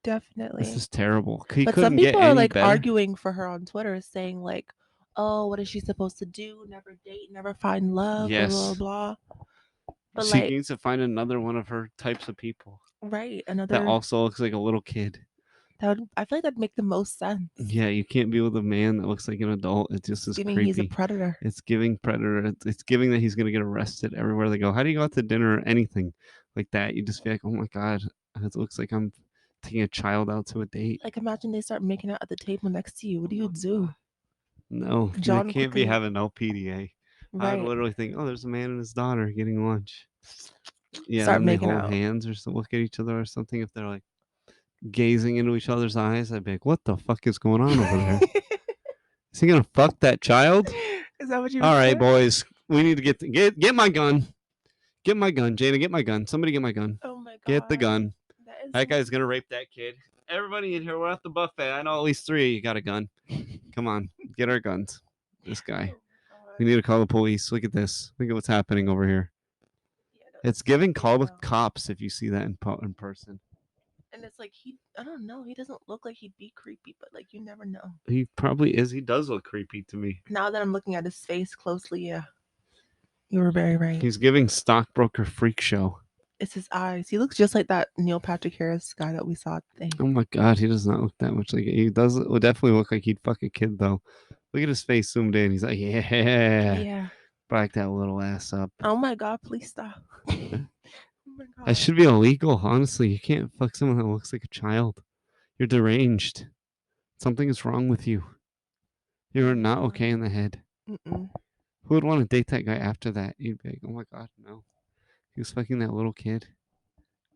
Definitely. This is terrible. He but couldn't some get people are any like better. arguing for her on Twitter, saying like, "Oh, what is she supposed to do? Never date, never find love, Yes. blah blah blah." But She like, needs to find another one of her types of people. right, That another also looks like a little kid. that would, I feel like that'd make the most sense. Yeah, you can't be with a man that looks like an adult. It just is Giving creepy. he's a predator. It's giving predator. It's giving that he's gonna get arrested everywhere they go. How do you go out to dinner or anything like that? You just feel like, oh my god, it looks like I'm taking a child out to a date. Like, imagine they start making out at the table next to you. What do you do? No, John you can't be quickly- having no PDA. I'd Right. literally think, oh, there's a man and his daughter getting lunch. Yeah, Start and they making hold out. hands or look at each other or something. If they're like gazing into each other's eyes, I'd be like, what the fuck is going on over there? Is he gonna fuck that child? Is that what you? All right, said? boys, we need to get my gun. Get my gun, Jada. Get my gun. Somebody get my gun. Oh my god. Get the gun. That, That guy's gonna rape that kid. Everybody in here, we're at the buffet. I know at least 3 of you got a gun. Come on, get our guns. This guy. We need to call the police. Look at this. Look at what's happening over here. It's giving call the cops if you see that in person. And it's like I don't know. He doesn't look like he'd be creepy, but like you never know. He probably is. He does look creepy to me. Now that I'm looking at his face closely, yeah, you were very right. He's giving stockbroker freak show. It's his eyes. He looks just like that Neil Patrick Harris guy that we saw today. Oh my god, he does not look that much like it. He does would definitely look like he'd fuck a kid though. Look at his face zoomed in. He's like, yeah. Back that little ass up. Oh my god, please stop. Oh my god. That should be illegal, honestly. You can't fuck someone that looks like a child. You're deranged. Something is wrong with you. You're not okay in the head. Mm-mm. Who would want to date that guy after that? You'd be like, oh my god, no. He was fucking that little kid.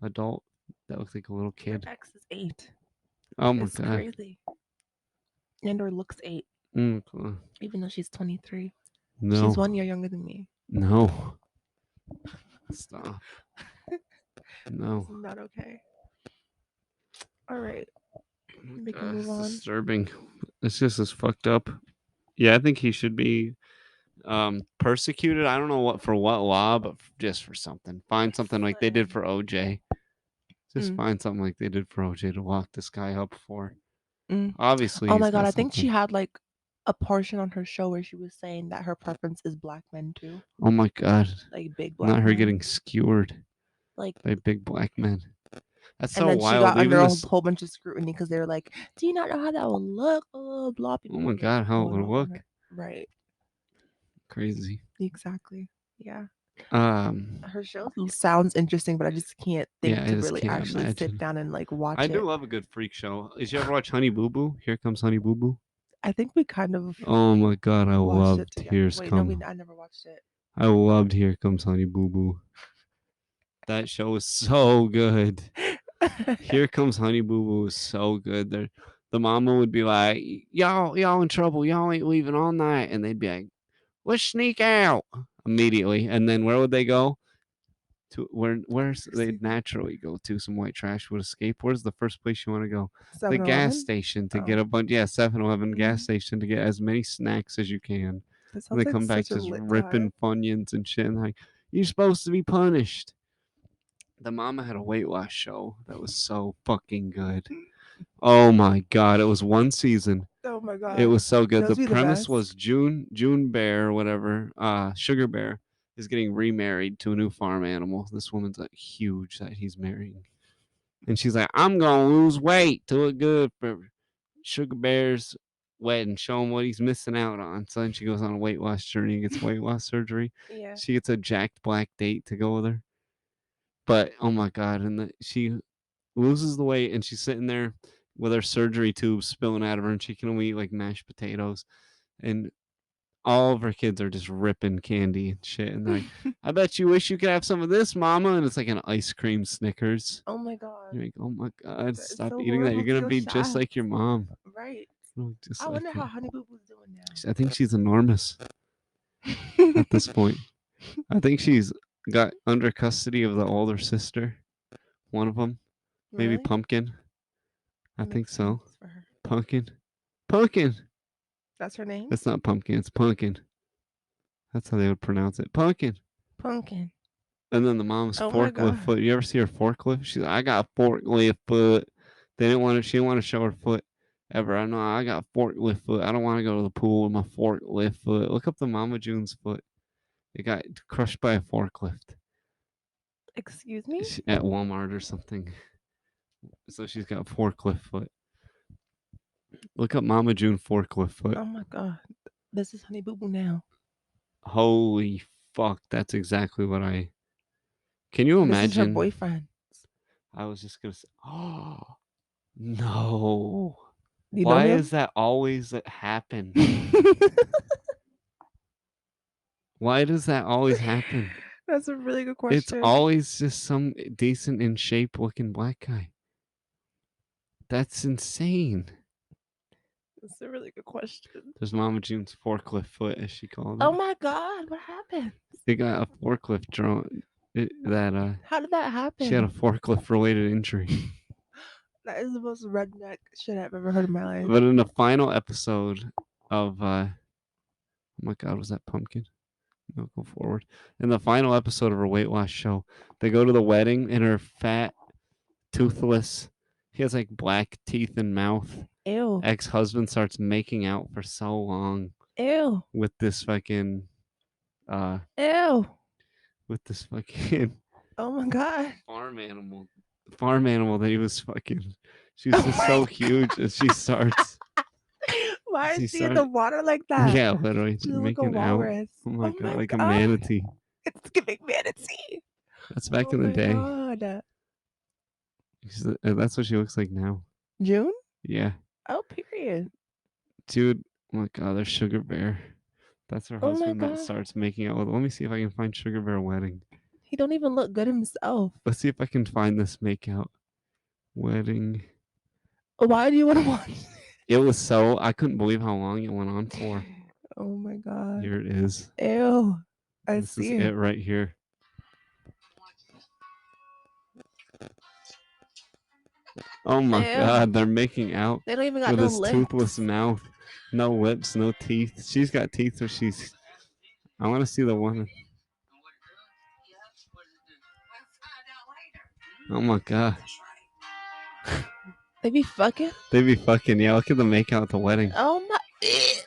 Adult that looks like a little kid. Her ex is 8. Oh my it's god. crazy. And her looks 8. Even though she's 23. No. She's 1 year younger than me. No. Stop. No. This is not okay. All right. We can It's move on. disturbing. It's just as fucked up. Yeah, I think he should be persecuted. I don't know what law, but just for something. Find something like they did for OJ. Just find something like they did for OJ to lock this guy up for. Obviously. Oh my god, I think she had like a portion on her show where she was saying that her preference is black men too. Oh my god. Like big black Not her men. getting skewered like by big black men. That's so and then wild. She got under a whole bunch of scrutiny because they were like, "Do you not know how that will look?" Oh, blah. Oh my god, how it would look. Right. Crazy. Exactly. Yeah. Her show sounds interesting, but I just can't think to really can't actually imagine. sit down and like watch I it. do love a good freak show. Did you ever watch Honey Boo Boo? Here Comes Honey Boo Boo. I think we kind of. Oh my god, I loved Here's Wait, Come. no, I never watched it. I loved Here Comes Honey Boo Boo. That show was so good. Here Comes Honey Boo Boo is so good. The mama would be like, y'all in trouble. Y'all ain't leaving all night. And they'd be like, let's sneak out immediately. And then where would they go? To where's they'd naturally go to? Some white trash would escape. Where's the first place you want to go? The 7-Eleven? gas station to get a bunch. Yeah, 7-Eleven gas station to get as many snacks as you can. That And they sounds like come back such a just lit ripping time. Funyuns and shit. And like, you're supposed to be punished. The mama had a weight loss show that was so fucking good. Oh my god, it was one season. Oh my god. It was so good. Those The be the premise best. was June Bear or whatever, Sugar Bear is getting remarried to a new farm animal. This woman's like huge that he's marrying. And she's like, I'm gonna lose weight to look good for Sugar Bear's wedding, show him what he's missing out on. So then she goes on a weight loss journey and gets weight loss surgery. Yeah. She gets a jacked black date to go with her. But oh my god, and she loses the weight and she's sitting there with her surgery tube spilling out of her and she can only eat like mashed potatoes. And all of her kids are just ripping candy and shit. And they're like, I bet you wish you could have some of this, mama. And it's like an ice cream Snickers. Oh my god. You're like, oh my god, That's stop so eating that. You're horrible to gonna your be just like your mom. Right. Just I like wonder it. how Honey Boo Boo's doing now. I think she's enormous at this point. I think she's got under custody of the older sister. One of them, maybe Really? Pumpkin. I That think makes so. sense for her. Pumpkin. That's her name? That's not Pumpkin. It's Pumpkin. That's how they would pronounce it. Pumpkin. Pumpkin. And then the mom's Oh my forklift god. foot. You ever see her forklift? She's like, I got a forklift foot. They didn't want to. She didn't want to show her foot ever. I know I got forklift foot. I don't want to go to the pool with my forklift foot. Look up the Mama June's foot. It got crushed by a forklift Excuse me? at Walmart or something. So she's got forklift foot. Look up Mama June forklift foot. Oh my god. This is Honey Boo Boo now. Holy fuck! That's exactly what I. Can you imagine? This is her boyfriend. I was just gonna say. Oh no! You know Why him? is that always happen? Why does that always happen? That's a really good question. It's always just some decent in shape looking black guy. That's insane. That's a really good question. There's Mama June's forklift foot, as she called it. Oh my god, what happened? They got a forklift drone. How did that happen? She had a forklift related injury. That is the most redneck shit I've ever heard in my life. But in the final episode of oh my god, was that Pumpkin? No, go forward. In the final episode of her weight loss show, they go to the wedding and her fat, toothless, he has like black teeth and mouth. Ew. Ex-husband starts making out for so long. Ew. With this fucking Ew. With this fucking oh my god. Farm animal that he was fucking. She was just so huge and she starts. Why is she in the water like that? Yeah, literally. She's like a walrus. Oh my god, like a manatee. It's giving manatee. That's back in the day. God. That's what she looks like now. June? Yeah. Oh, period. Dude, oh my god, there's Sugar Bear. That's her husband that starts making out with. Let me see if I can find Sugar Bear wedding. He don't even look good himself. Let's see if I can find this makeout wedding. Why do you want to watch? It was so I couldn't believe how long it went on for. Oh my god. Here it is. Ew. This is it right here. Oh my god, they're making out. They don't even got with no his lips. Toothless mouth. No lips, no teeth. She's got teeth, so she's. I want to see the one. Oh my god. They be fucking? They be fucking, yeah. Look at the makeout at the wedding. Oh my.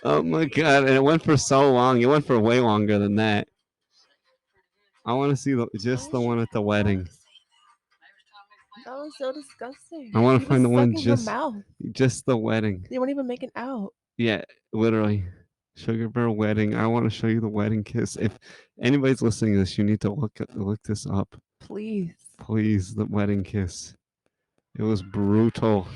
Oh my god, and it went for so long. It went for way longer than that. I want to see just the one at the wedding. That was so disgusting. I want to find the one just the wedding. They weren't even making out. Yeah, literally. Sugar Bear wedding. I want to show you the wedding kiss. If anybody's listening to this, you need to look this up. Please. Please, the wedding kiss. It was brutal.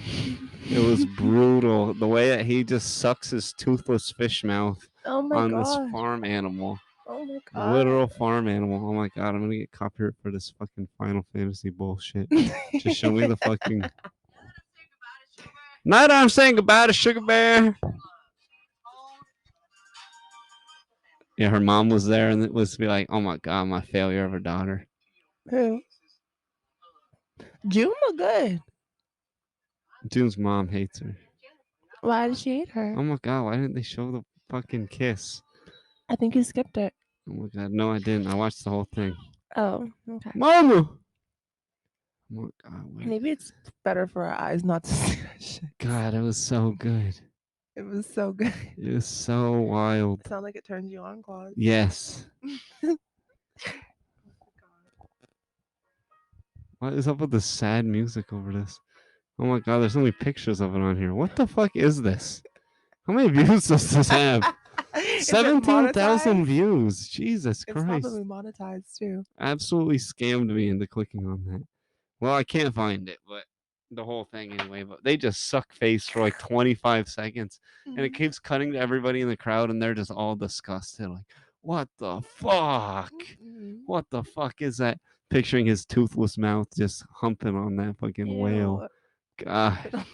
It was brutal. The way that he just sucks his toothless fish mouth on this farm animal. Oh my A god. literal farm animal. Oh my god, I'm gonna get copyright for this fucking Final Fantasy bullshit. Just show me the fucking. Night I'm saying goodbye to Sugar Bear. Yeah, her mom was there and it was to be like, oh my god, my failure of her daughter. Who? June look good. June's mom hates her. Why did she hate her? Oh my god, why didn't they show the fucking kiss? I think you skipped it. Oh my god, no, I didn't. I watched the whole thing. Oh, okay. Mama! Oh my god, wait. Maybe it's better for our eyes not to see that shit. God, it was so good. It was so good. It was so wild. It sounds like it turns you on, Kloss. Yes. What is up with the sad music over this? Oh my god, there's only pictures of it on here. What the fuck is this? How many views does this have? Is it 17,000 monetized? views. Jesus It's Christ. probably monetized too. Absolutely scammed me into clicking on that. Well, I can't find it, but the whole thing anyway. But they just suck face for like 25 seconds. And it keeps cutting to everybody in the crowd, and they're just all disgusted. Like, what the fuck? What the fuck is that? Picturing his toothless mouth just humping on that fucking whale. God.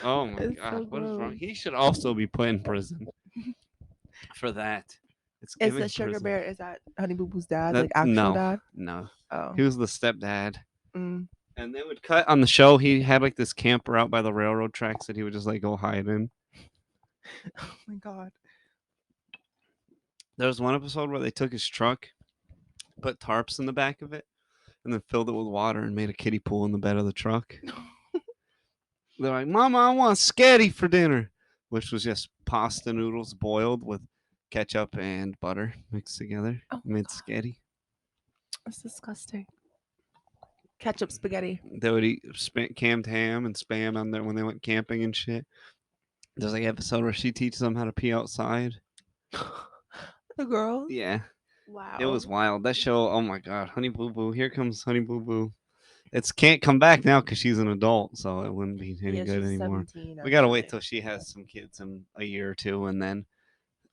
Oh my It's god, so what is wrong? gross. He should also be put in prison for that. It's Is giving the Sugar prison. Bear, is that Honey Boo Boo's dad? That, Like actual no, dad? no. Oh. He was the stepdad. Mm. And they would cut on the show. He had like this camper out by the railroad tracks that he would just like go hide in. Oh my god. There was one episode where they took his truck, put tarps in the back of it, and then filled it with water and made a kiddie pool in the bed of the truck. They're like, Mama, I want sketty for dinner, which was just pasta noodles boiled with ketchup and butter mixed together. Oh my Made God. sketty. That's disgusting. Ketchup spaghetti. They would eat canned ham and spam on there when they went camping and shit. There's like an episode where she teaches them how to pee outside. The girls? Yeah. Wow. It was wild. That show, oh my god, Honey Boo Boo. Here comes Honey Boo Boo. It's can't come back now because she's an adult, so it wouldn't be any good she's anymore. 17, We gotta wait actually. till she has some kids in a year or two, and then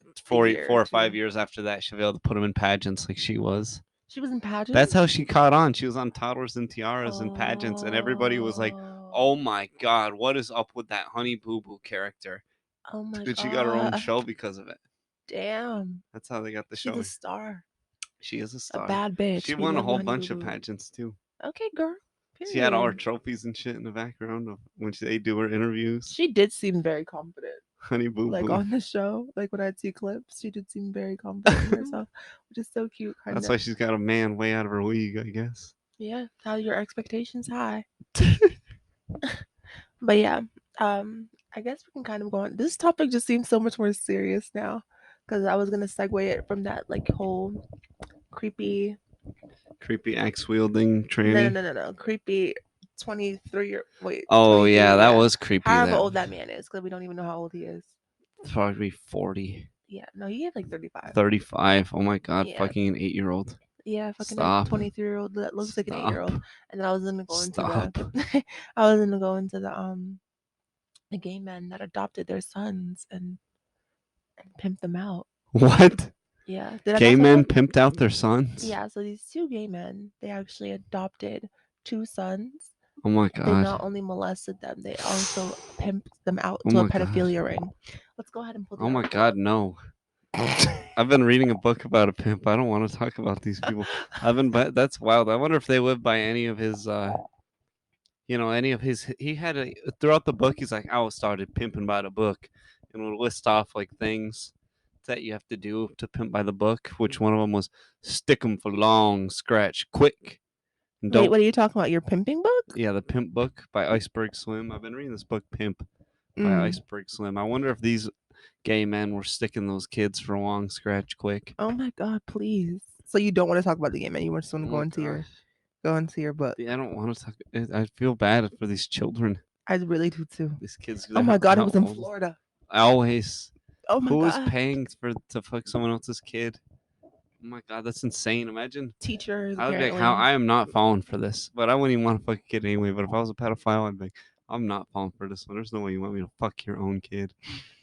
year four or or 5 two. years after that, she'll be able to put them in pageants like she was. She was in pageants? That's how she caught on. She was on Toddlers and Tiaras and pageants, and everybody was like, "Oh my god, what is up with that Honey Boo Boo character?" Oh my And god. she got her own show because of it. Damn. That's how they got the show. She's a star. She is a star. A bad bitch. She We won a love whole Honey bunch Boo of Boo. pageants too. Okay, girl. She had all her Period. trophies and shit in the background of when they do her interviews. She did seem very confident. Honey Boo Like Boo. on the show, like when I'd see clips, she did seem very confident in herself, which is so cute. Kind That's of. why she's got a man way out of her league, I guess. Yeah, how your expectations high. But yeah, I guess we can kind of go on. This topic just seems so much more serious now, because I was gonna segue it from that like whole creepy. Creepy axe wielding tranny. No. Creepy 23 or wait. Oh 23, yeah, that was creepy. However old that man is, because we don't even know how old he is. Probably 40. Yeah, no, he had like 35. 35. Oh my god, Yeah. fucking an 8-year-old. Yeah, fucking Stop. 23-year-old that looks like an 8-year-old. And then I was gonna go into Stop. the I was gonna go into the gay men that adopted their sons and pimp them out. What? Yeah. Did I Gay not say men that? pimped out their sons? Yeah, so these two gay men, they actually adopted 2 sons. Oh my They god. not only molested them, they also pimped them out Oh to a my God. pedophilia ring. Let's go ahead and pull the Oh my article god, up. no. I've been reading a book about a pimp. I don't want to talk about these people. That's wild. I wonder if they live by any of his he had throughout the book he's like, I started pimping by the book, and would list off like things that you have to do to pimp by the book, which one of them was stick 'em for long, scratch quick. And Wait, what are you talking about? Your pimping book? Yeah, the Pimp book by Iceberg Slim. I've been reading this book, Pimp, by Iceberg Slim. I wonder if these gay men were sticking those kids for long, scratch quick. Oh my god, please. So you don't want to talk about the gay men? You just want to Oh go my into God. your book? I don't want to talk. I feel bad for these children. I really do too. These kids. Oh my god, it was in how- Florida. Always. Oh my Who is god. paying to fuck someone else's kid? Oh my god, that's insane. Imagine. Teachers I would be like, apparently. how I am not falling for this, but I wouldn't even want to fuck a kid anyway. But if I was a pedophile, I'd be like, I'm not falling for this one. There's no way you want me to fuck your own kid.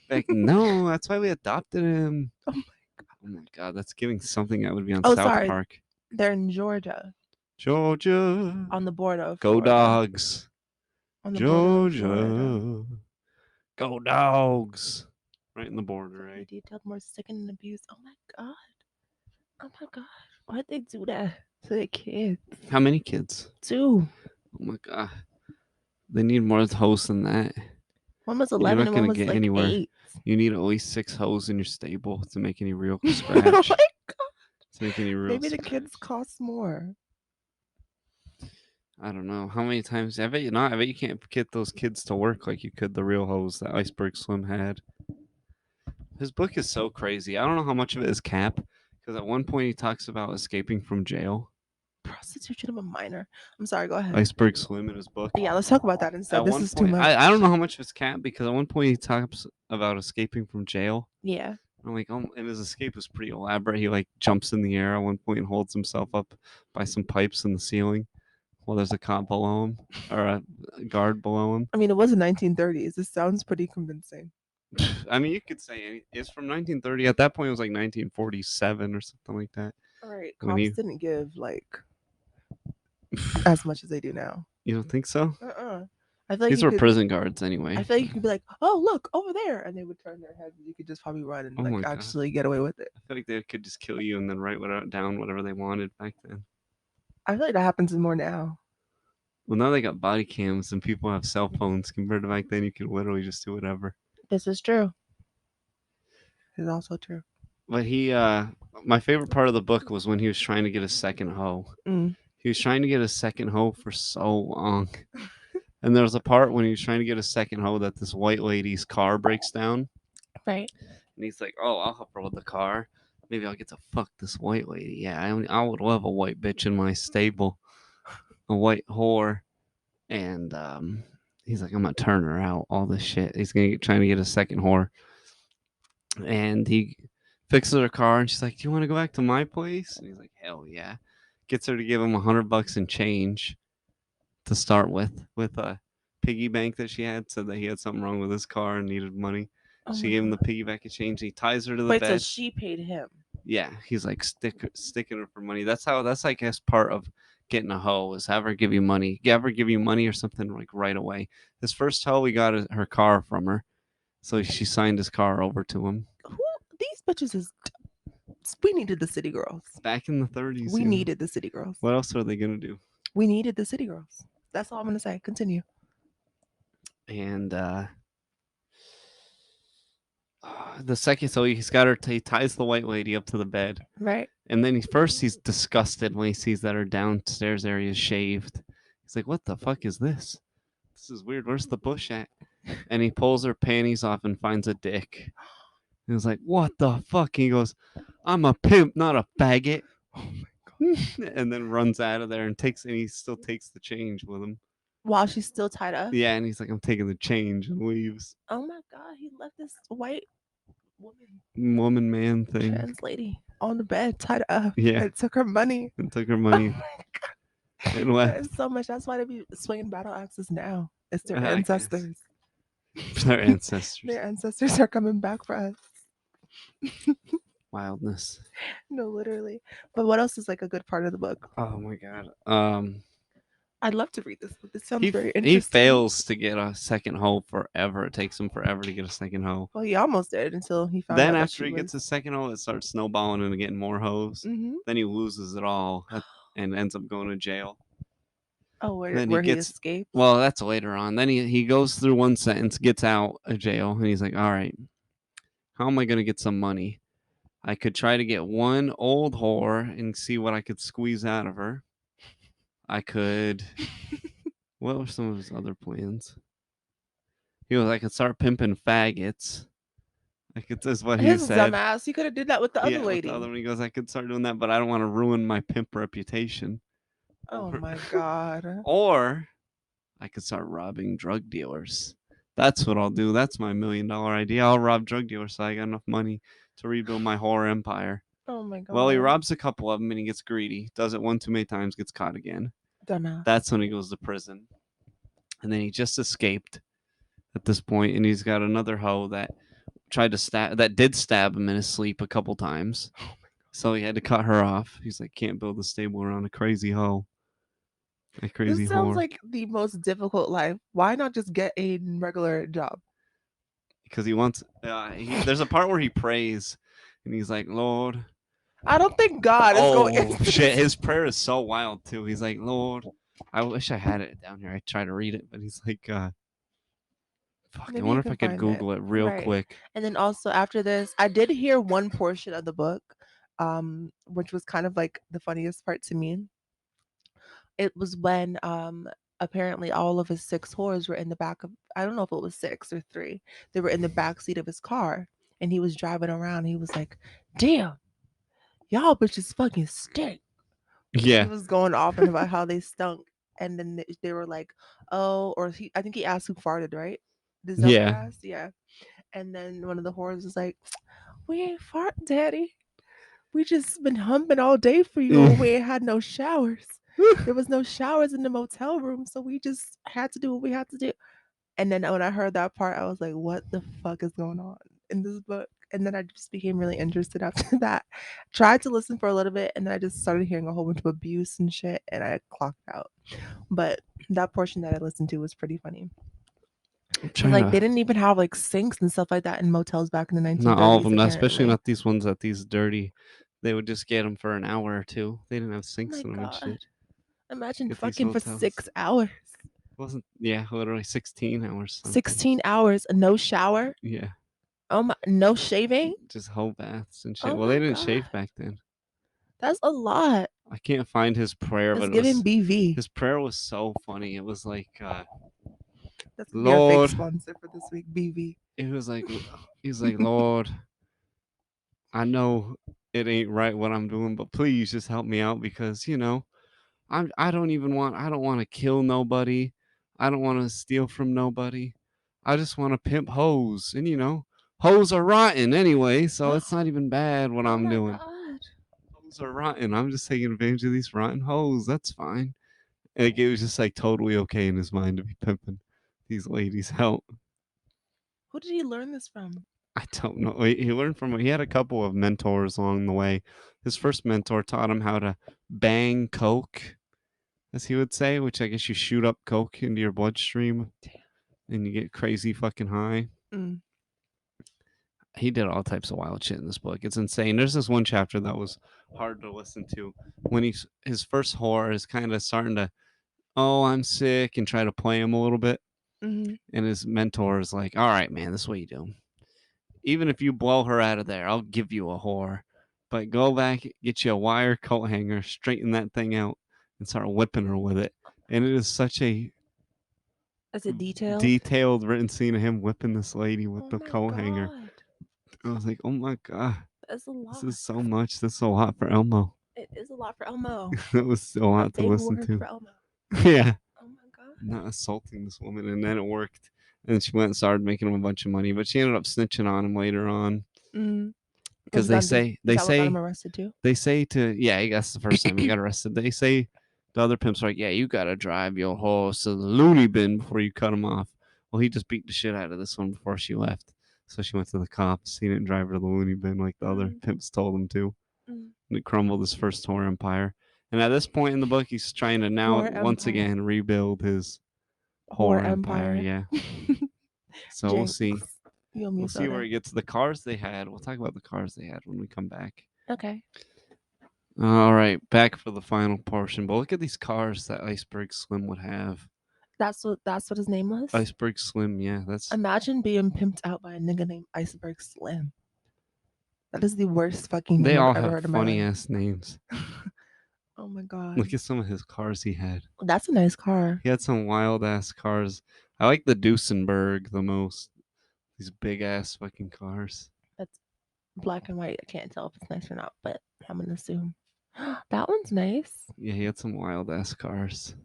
Like, no, that's why we adopted him. Oh my god. Oh my god, that's giving something that would be on Oh, South sorry. Park. They're in Georgia, Georgia. on the border of Go Florida. Dogs. On the border of Florida. Georgia. Go Dogs. Right in the border, He right? detailed more sickening abuse. Oh my god. Oh my god. Why'd they do that to their kids? How many kids? 2. Oh my god. They need more hoes than that. One was You're 11 not and one gonna was get like anywhere. 8. You need at least 6 hoes in your stable to make any real Oh scratch. my god. To make any real Maybe the scratch. kids cost more. I don't know how many times. I bet you not. I bet you can't get those kids to work like you could the real hoes that Iceberg Slim had. His book is so crazy. I don't know how much of it is cap, because at one point he talks about escaping from jail. Prostitution of a minor. I'm sorry, go ahead. Iceberg Slim in his book. Yeah, let's talk about that instead. At This one is too point, much. I don't know how much of it's cap, because at one point he talks about escaping from jail. Yeah. I'm like, oh, and his escape was pretty elaborate. He like jumps in the air at one point and holds himself up by some pipes in the ceiling while there's a cop below him or a guard below him. I mean, it was the 1930s. This sounds pretty convincing. I mean, you could say it's from 1930. At that point, it was like 1947 or something like that. All right, When cops he- didn't give like as much as they do now. You don't think so? I feel like These you were could, prison guards anyway. I feel like you could be like, "Oh, look over there," and they would turn their heads, and you could just probably run and Oh my like God. actually get away with it. I feel like they could just kill you and then write down whatever they wanted back then. I feel like that happens more now. Well, now they got body cams and people have cell phones. Compared to back then, you could literally just do whatever. This is true. It's also true. But my favorite part of the book was when he was trying to get a second hoe. Mm. He was trying to get a second hoe for so long. And there was a part when he was trying to get a second hoe that this white lady's car breaks down. Right. And he's like, oh, I'll help her with the car. Maybe I'll get to fuck this white lady. Yeah, I would love a white bitch in my stable. A white whore. And he's like, I'm going to turn her out. All this shit. He's trying to get a second whore. And he fixes her car. And she's like, do you want to go back to my place? And he's like, hell yeah. Gets her to give him $100 in change to start with a piggy bank that she had. Said that he had something wrong with his car and needed money. Oh She my gave him the God. piggy bank of change. He ties her to the Wait, so bed. she paid him? Yeah, he's like sticking her for money. That's I guess part of getting a hoe is have her give you money. Have her give you money or something like right away. His first hoe, we got her car from her, so she signed his car over to him. Who these bitches is? We needed the city girls. Back in the 30s, We needed the city girls. What else are they gonna do? We needed the city girls. That's all I'm gonna say. Continue. And the second, so he's got her. He ties the white lady up to the bed, Right. and then he's disgusted when he sees that her downstairs area is shaved. He's like, "What the fuck is this? This is weird. Where's the bush at?" And he pulls her panties off and finds a dick. And he's like, "What the fuck?" He goes, "I'm a pimp, not a faggot." Oh my god. And then runs out of there and he still takes the change with him. While she's still tied up. Yeah, and he's like, "I'm taking the change," and leaves. Oh my god, he left this white Woman man thing. trans lady on the bed tied up. Yeah. And took her money. And took her money. Oh my god. And left. That is so much. That's why they be swinging battle axes now. It's their I guess. ancestors. Their ancestors. Their ancestors are coming back for us. Wildness. No, literally. But what else is like a good part of the book? Oh my god. I'd love to read this book. This sounds He very interesting. he fails to get a second hoe forever. It takes him forever to get a second hoe. Well, he almost did until he found Then out after he gets a second hoe, it starts snowballing and getting more hoes. Mm-hmm. Then he loses it all and ends up going to jail. Oh, where Then he escaped? Well, that's later on. Then he goes through one sentence, gets out of jail, and he's like, all right, how am I going to get some money? I could try to get one old whore and see what I could squeeze out of her. I could... What were some of his other plans? He was, I could start pimping faggots. That's what he His said. dumbass. He could have did that with the other lady. With the other one, he goes, I could start doing that, but I don't want to ruin my pimp reputation. Oh my god. Or I could start robbing drug dealers. That's what I'll do. That's my $1 million idea. I'll rob drug dealers so I got enough money to rebuild my horror empire. Oh my god. Well, he robs a couple of them and he gets greedy. Does it one too many times, gets caught again. Dumbass. That's when he goes to prison. And then he just escaped at this point, and he's got another hoe that did stab him in his sleep a couple times. So he had to cut her off. He's like, can't build a stable around a crazy hoe. A crazy This sounds whore. like the most difficult life. Why not just get a regular job? Because he wants. There's a part where he prays, and he's like, Lord. I don't think God is going Oh into shit! this. His prayer is so wild too. He's like, Lord. I wish I had it down here. I try to read it, but he's like, fuck. I Maybe you wonder if can I could find it. Google it real Right. quick. And then also after this, I did hear one portion of the book, which was kind of like the funniest part to me. It was when apparently all of his six whores were in the back of, I don't know if it was six or three. They were in the back seat of his car and he was driving around. He was like, damn, y'all bitches fucking stink. He Yeah, was going off and about how they stunk. And then they were like, oh, or I think he asked who farted, right? Is that what he yeah. asked? Yeah. And then one of the whores was like, we ain't fart, daddy. We just been humping all day for you and we ain't had no showers. There was no showers in the motel room, so we just had to do what we had to do. And then when I heard that part, I was like, what the fuck is going on in this book? And then I just became really interested after that. Tried to listen for a little bit, and then I just started hearing a whole bunch of abuse and shit, and I clocked out. But that portion that I listened to was pretty funny. I'm Because, trying like, they to. didn't even have, like, sinks and stuff like that in motels back in the Not all of 1930s, them, especially apparently. not these ones that these dirty. They would just get them for an hour or two. They didn't have Oh sinks my in them and God. shit. Imagine At these fucking for hotels. 6 hours. Wasn't literally 16 hours something. 16 hours, no shower. Yeah, Oh my, no shaving. just whole baths and shit. Oh Well, they my didn't God. shave back then. That's a lot. I can't find his prayer, That's but giving BV. his prayer was so funny. It was like, That's gonna be our fake Lord. sponsor for this week, BV. It was like, he's like, Lord, I know it ain't right what I'm doing, but please just help me out because I don't want to kill nobody. I don't want to steal from nobody. I just want to pimp hoes. And hoes are rotten anyway, so it's not even bad what Oh I'm my doing. God. Hoes are rotten. I'm just taking advantage of these rotten hoes. That's fine. Like it was just like totally okay in his mind to be pimping these ladies out. Who did he learn this from? I don't know. He learned from he had a couple of mentors along the way. His first mentor taught him how to bang coke, as he would say, which I guess you shoot up coke into your bloodstream and you get crazy fucking high. Mm. He did all types of wild shit in this book. It's insane. There's this one chapter that was hard to listen to when his first whore is kind of starting to, oh, I'm sick, and try to play him a little bit. Mm-hmm. And his mentor is like, all right, man, this is what you do. Even if you blow her out of there, I'll give you a whore. But go back, get you a wire coat hanger, straighten that thing out, and start whipping her with it. And it is such a Is it detailed? detailed written scene of him whipping this lady with Oh the my coat hanger. God. I was like, oh my god, That's a this lot. is so much. This is a lot for Elmo. It is a lot for Elmo. That was so A lot to big listen word to. for Elmo. Yeah, Oh my God. not assaulting this woman, and then it worked. And then she went and started making him a bunch of money, but she ended up snitching on him later on Mm. Was because that is they that what got him say arrested too? they say to yeah, that's the first time he got arrested. They say the other pimps are like, yeah, you gotta drive your horse to the loony bin before you cut him off. Well, he just beat the shit out of this one before she left, so she went to the cops. He didn't drive her to the loony bin like the other Mm. pimps told him to. Mm. And it crumbled his first whore empire. And at this point in the book, he's trying to now Whore once Empire. again rebuild his Whore whore empire. Empire. Yeah. So we'll Jinx. see. You owe me We'll a see where soda. he gets. The cars they had. We'll talk about the cars they had when we come back. Okay. All right, back for the final portion. But look at these cars that Iceberg Slim would have. That's what his name was? Iceberg Slim, yeah, that's Imagine being pimped out by a nigga named Iceberg Slim. That is the worst fucking they name I've all ever have heard in my funny life. ass names. Oh my God. Look at some of his cars he had. That's a nice car. He had some wild ass cars. I like the Duesenberg the most. These big ass fucking cars. That's black and white. I can't tell if it's nice or not, but I'm gonna assume. That one's nice. Yeah, he had some wild ass cars.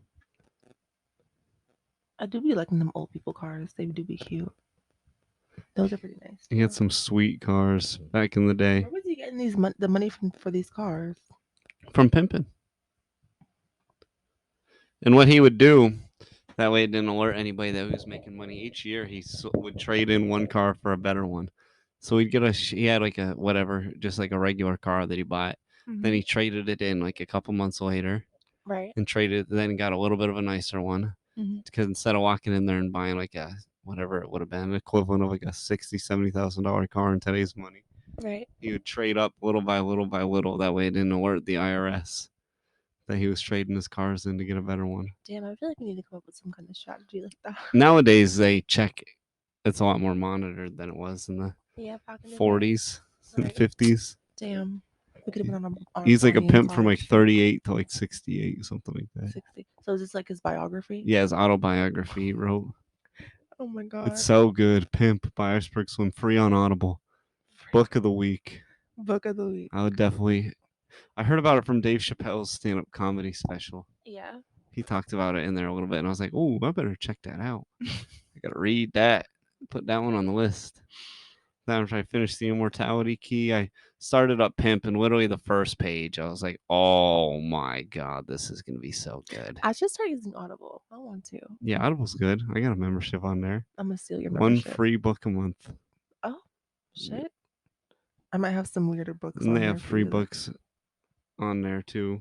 I do be liking them old people cars. They do be cute. Those are pretty nice He had too. some sweet cars back in the day. Where was he getting the money from for these cars? From Pimpin. And what he would do, that way it didn't alert anybody that he was making money. Each year he would trade in one car for a better one. So he'd get he had like a whatever, just like a regular car that he bought. Then he traded it in like a couple months later Right. and traded, then got a little bit of a nicer one. Because instead of walking in there and buying like a whatever it would have been, equivalent of like a $60,000-$70,000 car in today's money, Right. he would trade up little by little by little. That way it didn't alert the IRS that he was trading his cars in to get a better one. Damn, I feel like we need to come up with some kind of strategy like that. Nowadays they check. It's a lot more monitored than it was in the Back in the day. 40s and Right. 50s. Damn. We could have been on a He's like a Bonnie and pimp from like Clyde shit. 38 to like 68, something like that. 60. So is this like his biography? Yeah, his autobiography he wrote. Oh my god. It's so good. Pimp by Iceberg Slim, free on Audible. Book of the week. Book of the week. I would definitely. I heard about it from Dave Chappelle's stand-up comedy special. Yeah. He talked about it in there a little bit, and I was like, "Oh, I better check that out. I gotta read that. Put that one on the list." Then after I finished the Immortality Key, I started up Pimp, and literally the first page, I was like, "Oh my god, this is gonna be so good." I should start using Audible. I want to. Yeah, Audible's good. I got a membership on there. I'm gonna steal your One membership. free book a month. Oh shit! I might have some weirder books. And on they there have for free you. books on there too.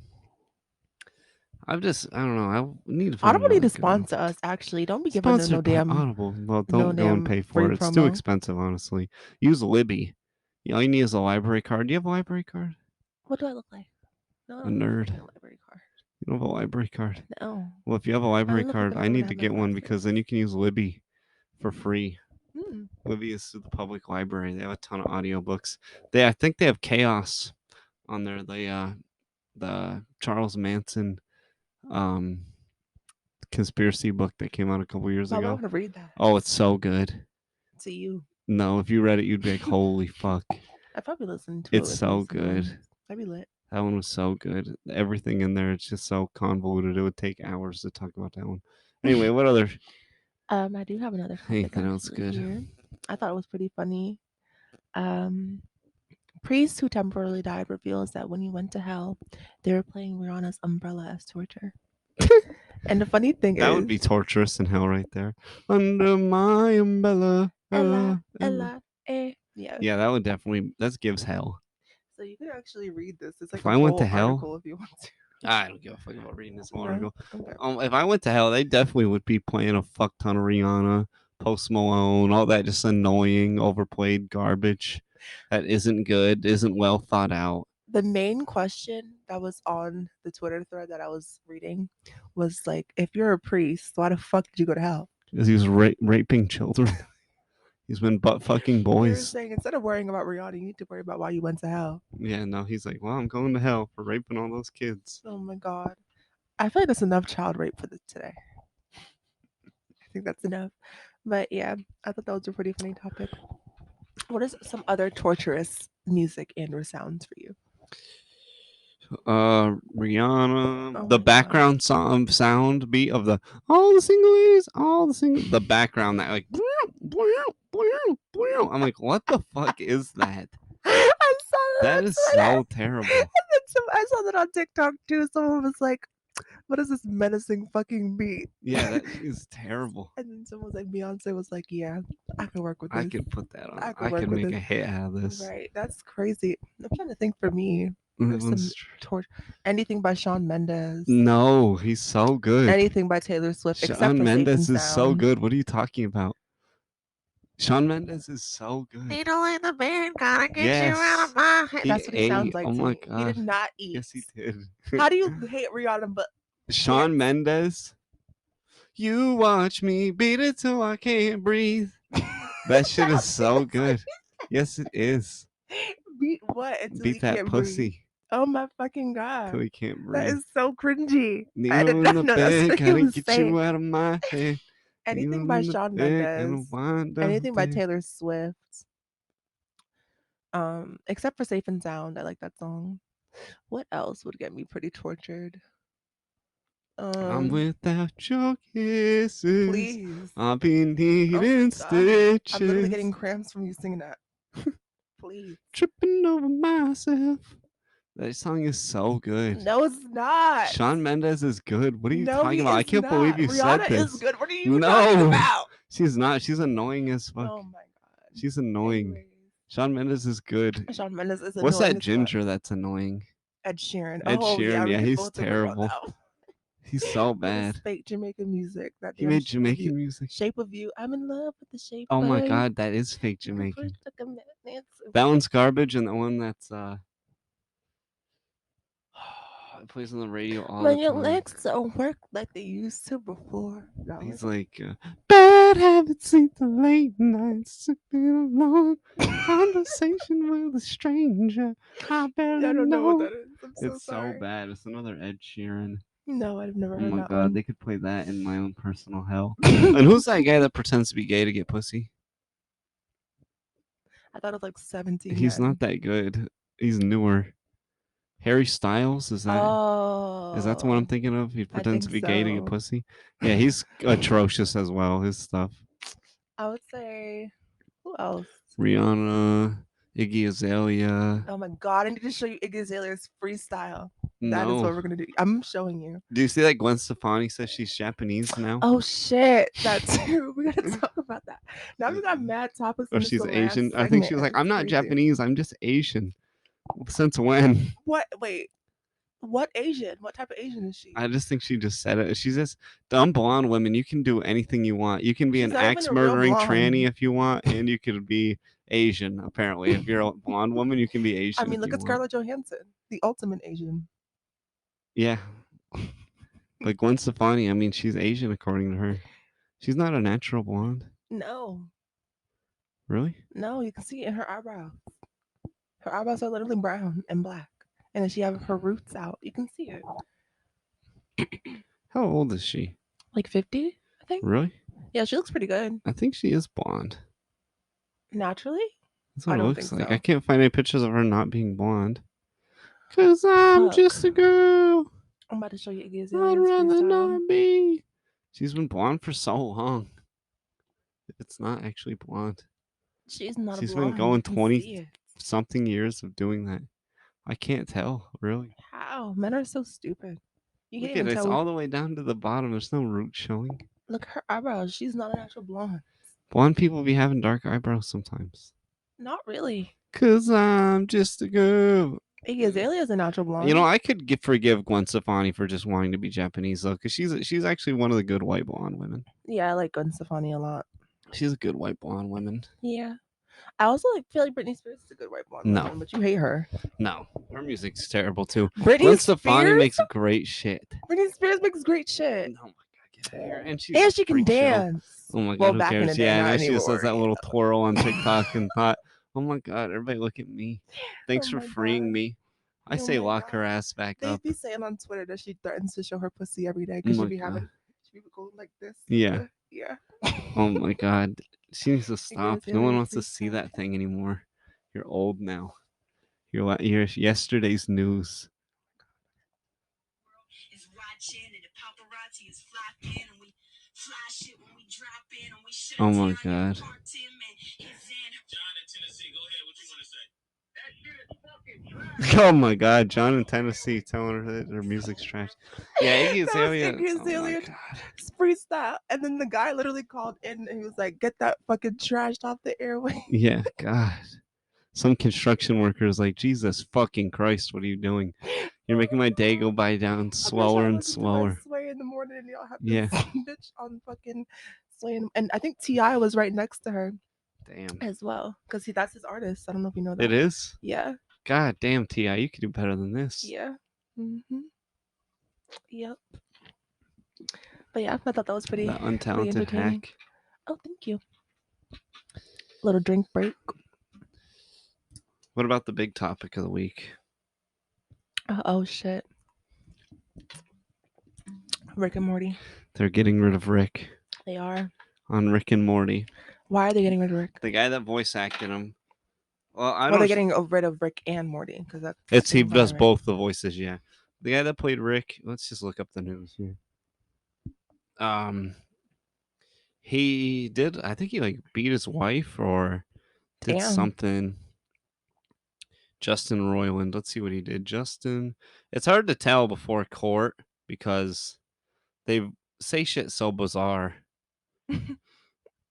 I don't know. I need to find Audible need to another good one. sponsor us. Actually, don't be giving them no Sponsored by damn. Audible. Well, no don't go and damn pay for free it. It's too promo. expensive, honestly. Use Libby. All you need is a library card. Do you have a library card? What do I look like? No, A nerd. A library card. You don't have a library card? No. Well, if you have a library look like card, I'm I gonna need have to my get one glasses. because then you can use Libby for free. Hmm. Libby is through the public library. They have a ton of audiobooks. I think they have Chaos on there. The Charles Manson conspiracy book that came out a couple years I ago. want to read that. Oh, it's so good. To you. No, if you read it, you'd be like, "Holy fuck!" I probably listened to it. It's so good. I'd be lit. That one was so good. Everything in there, it's just so convoluted. It would take hours to talk about that one. Anyway, what other? I do have another topic. Anything else good? Here. I thought it was pretty funny. Priest who temporarily died reveals that when he went to hell, they were playing Rihanna's Umbrella as torture. And the funny thing That is, would be torturous in hell right there. Under my umbrella. Ella, eh. Yeah. Yeah, that would definitely. That gives hell. So you can actually read this. It's like if I went to hell, if you want to. I don't give a fuck about reading this whole No? article. Okay. If I went to hell, they definitely would be playing a fuck ton of Rihanna, Post Malone, all that just annoying, overplayed garbage that isn't good, isn't well thought out. The main question that was on the Twitter thread that I was reading was like, if you're a priest, why the fuck did you go to hell? Because he was raping children. He's been butt fucking You were boys. saying instead of worrying about Rihanna, you need to worry about why you went to hell. Yeah, no, he's like, well, I'm going to hell for raping all those kids. Oh my god. I feel like that's enough child rape for today. I think that's enough. But yeah, I thought that was a pretty funny topic. What is some other torturous music and or sounds for you? Rihanna, Oh the my background sound beat of the the background that like I'm like, what the fuck is that? I saw That is so terrible. And then I saw that on TikTok too. Someone was like, what is this menacing fucking beat? Yeah, that is terrible. And then someone was like, Beyonce was like, yeah, I can work with this. I could put that on. I I could make this. a hit out of this. Right, that's crazy. I'm trying to think for me. Some anything by Shawn Mendes. No, he's so good. Anything by Taylor Swift. Shawn Mendes is so good. What are you talking about? Shawn Mendes is so good. Needle in the band, gotta get you out of my head. That's what he sounds like. Oh my god. He did not eat. Yes, he did. How do you hate Rihanna but Shawn Mendes? You watch me beat it till I can't breathe. That shit is so good. Yes, it is. Beat what? Until beat that pussy. Breathe. Oh my fucking god. Till he can't breathe. That is so cringy. I did not know that's what he was saying. You out of my head. Anything by Shawn Mendes. Anything by Taylor Swift. Except for Safe and Sound. I like that song. What else would get me pretty tortured? I'm without your kisses. Please. I'll be needing stitches. I'm literally getting cramps from you singing that. Please. Tripping over myself. That song is so good. No, it's not. Shawn Mendes is good. What are you talking about? I can't believe you said this. Rihanna is good. What are you talking about? She's not. She's annoying as fuck. Oh my god. She's annoying. Anyways, Shawn Mendes is good. Shawn Mendes is What's annoying that as fuck. ginger that's annoying? Ed Sheeran. Ed Oh yeah, Sheeran. we Yeah, could he's both agree on terrible. that one. He's so With his bad. fake Jamaican music. That He damn made Shape of You. Jamaican music. Shape of You. I'm in love with the shape Oh my of you. god, that is fake You can push Jamaican. the commitment. That one's garbage, and the one that's it plays on the radio all When the your time. legs don't work like they used to before. He's like, bad habits lead to late nights, sipping alone, conversation with a stranger I barely I don't know what know. that is. I'm so It's sorry. so bad. It's another Ed Sheeran. No, I've never Oh heard my that god, one. they could play that in my own personal hell. And who's that guy that pretends to be gay to get pussy? I thought it was like 17 He's men. not that good. He's newer. Harry Styles, is that the one I'm Oh, thinking of? He I pretends think to be gay to get so. pussy. Yeah, he's atrocious as well. His stuff. I would say, who else? Rihanna, Iggy Azalea. Oh my god, I need to show you Iggy Azalea's freestyle. That is No. what we're gonna do. I'm showing you. Do you see that Gwen Stefani says she's Japanese now? Oh shit, that too. We gotta talk about that. Now we got mad topics. Or In this she's the last Asian. I think segment. she was like, It's I'm not crazy. Japanese, I'm just Asian. Since when? What? Wait. What Asian? What type of Asian is she? I just think she just said it. She's just dumb blonde women. You can do anything you want. You can be She's an not even axe a real murdering blonde. tranny if you want, and you could be Asian. Apparently, if you're a blonde woman, you can be Asian. I mean, if look you at want. Scarlett Johansson, the ultimate Asian. Yeah, but Gwen Stefani, I mean, she's Asian according to her. She's not a natural blonde. No, Really? no, you can see it in her eyebrows. Her eyebrows are literally brown and black, and then she have her roots out. You can see it. How old is she? Like 50, I think. Really? Yeah, she looks pretty good. I think she is blonde. Naturally? That's what I it don't looks think like. so. I can't find any pictures of her not being blonde. Cause I'm Fuck. just a girl. I'm about to show you Iggy I'd Azalea's rather freestyle. not be. She's been blonde for so long. It's not actually blonde. She's not She's a been blonde. going You can 20 see it. something years of doing that. I can't tell, really. How? Men are so stupid. You Look can't at even it. It's tell. all the way down to the bottom. There's no root showing. Look, her eyebrows. She's not a natural blonde. Blonde people be having dark eyebrows sometimes. Not really. Cause I'm just a girl. Iggy Azalea is a natural blonde. You know, I could forgive Gwen Stefani for just wanting to be Japanese though, because she's actually one of the good white blonde women. Yeah, I like Gwen Stefani a lot. She's a good white blonde woman. Yeah. I also feel like Britney Spears is a good white blonde No. woman, but you hate her. No, her music's terrible too. Britney Gwen Stefani Spears? makes great shit. Britney Spears makes great shit. Oh my god, get out of here! And And she can freak show. dance. Oh my god, Well, who back in the cares? day, Yeah, not and then she just does anymore. that little twirl on TikTok and thought, oh my god, everybody look at me. Thanks Oh for my freeing God. me. I Oh say my lock her God. ass back They up. be saying on Twitter that she threatens to show her pussy every day Oh because my she be god. going like this. Yeah. Yeah. Oh my god. She needs to stop. No one Azalea wants to see freestyle. that thing anymore. You're old now. You're yesterday's news. Is watching and the paparazzi is flocking and we fly shit when we drop in and we shut Oh my down god. John in Tennessee, go ahead. What you want to say? That shit is fucking trash. Oh my god, John in Tennessee telling her that her music's trash. Yeah, Iggy That was Azalea. Iggy Oh my Azalea's god. freestyle. And then the guy literally called in and he was like, get that fucking trash off the airway. Yeah, god. Some construction worker is like, Jesus fucking Christ, what are you doing? You're making my day go by down slower and slower. Sway in the morning and y'all have Yeah. this bitch on fucking swaying. And I think T.I. was right next to her Damn. as well because that's his artist. I don't know if you know that. It is? Yeah. God damn, T.I., you could do better than this. Yeah. Mm-hmm. Yep. But yeah, I thought that was pretty, That pretty untalented entertaining. hack. Oh, thank you. Little drink break. What about the big topic of the week? Oh shit. Rick and Morty. They're getting rid of Rick They are. on Rick and Morty. Why are they getting rid of Rick? The guy that voice acted him. Well, I Well, don't. they're getting rid of Rick and Morty because that's. He the does right? both the voices. Yeah, the guy that played Rick. Let's just look up the news here. He did. I think he like beat his wife or did Damn. something. Justin Roiland. Let's see what he did. Justin. It's hard to tell before court because they say shit so bizarre.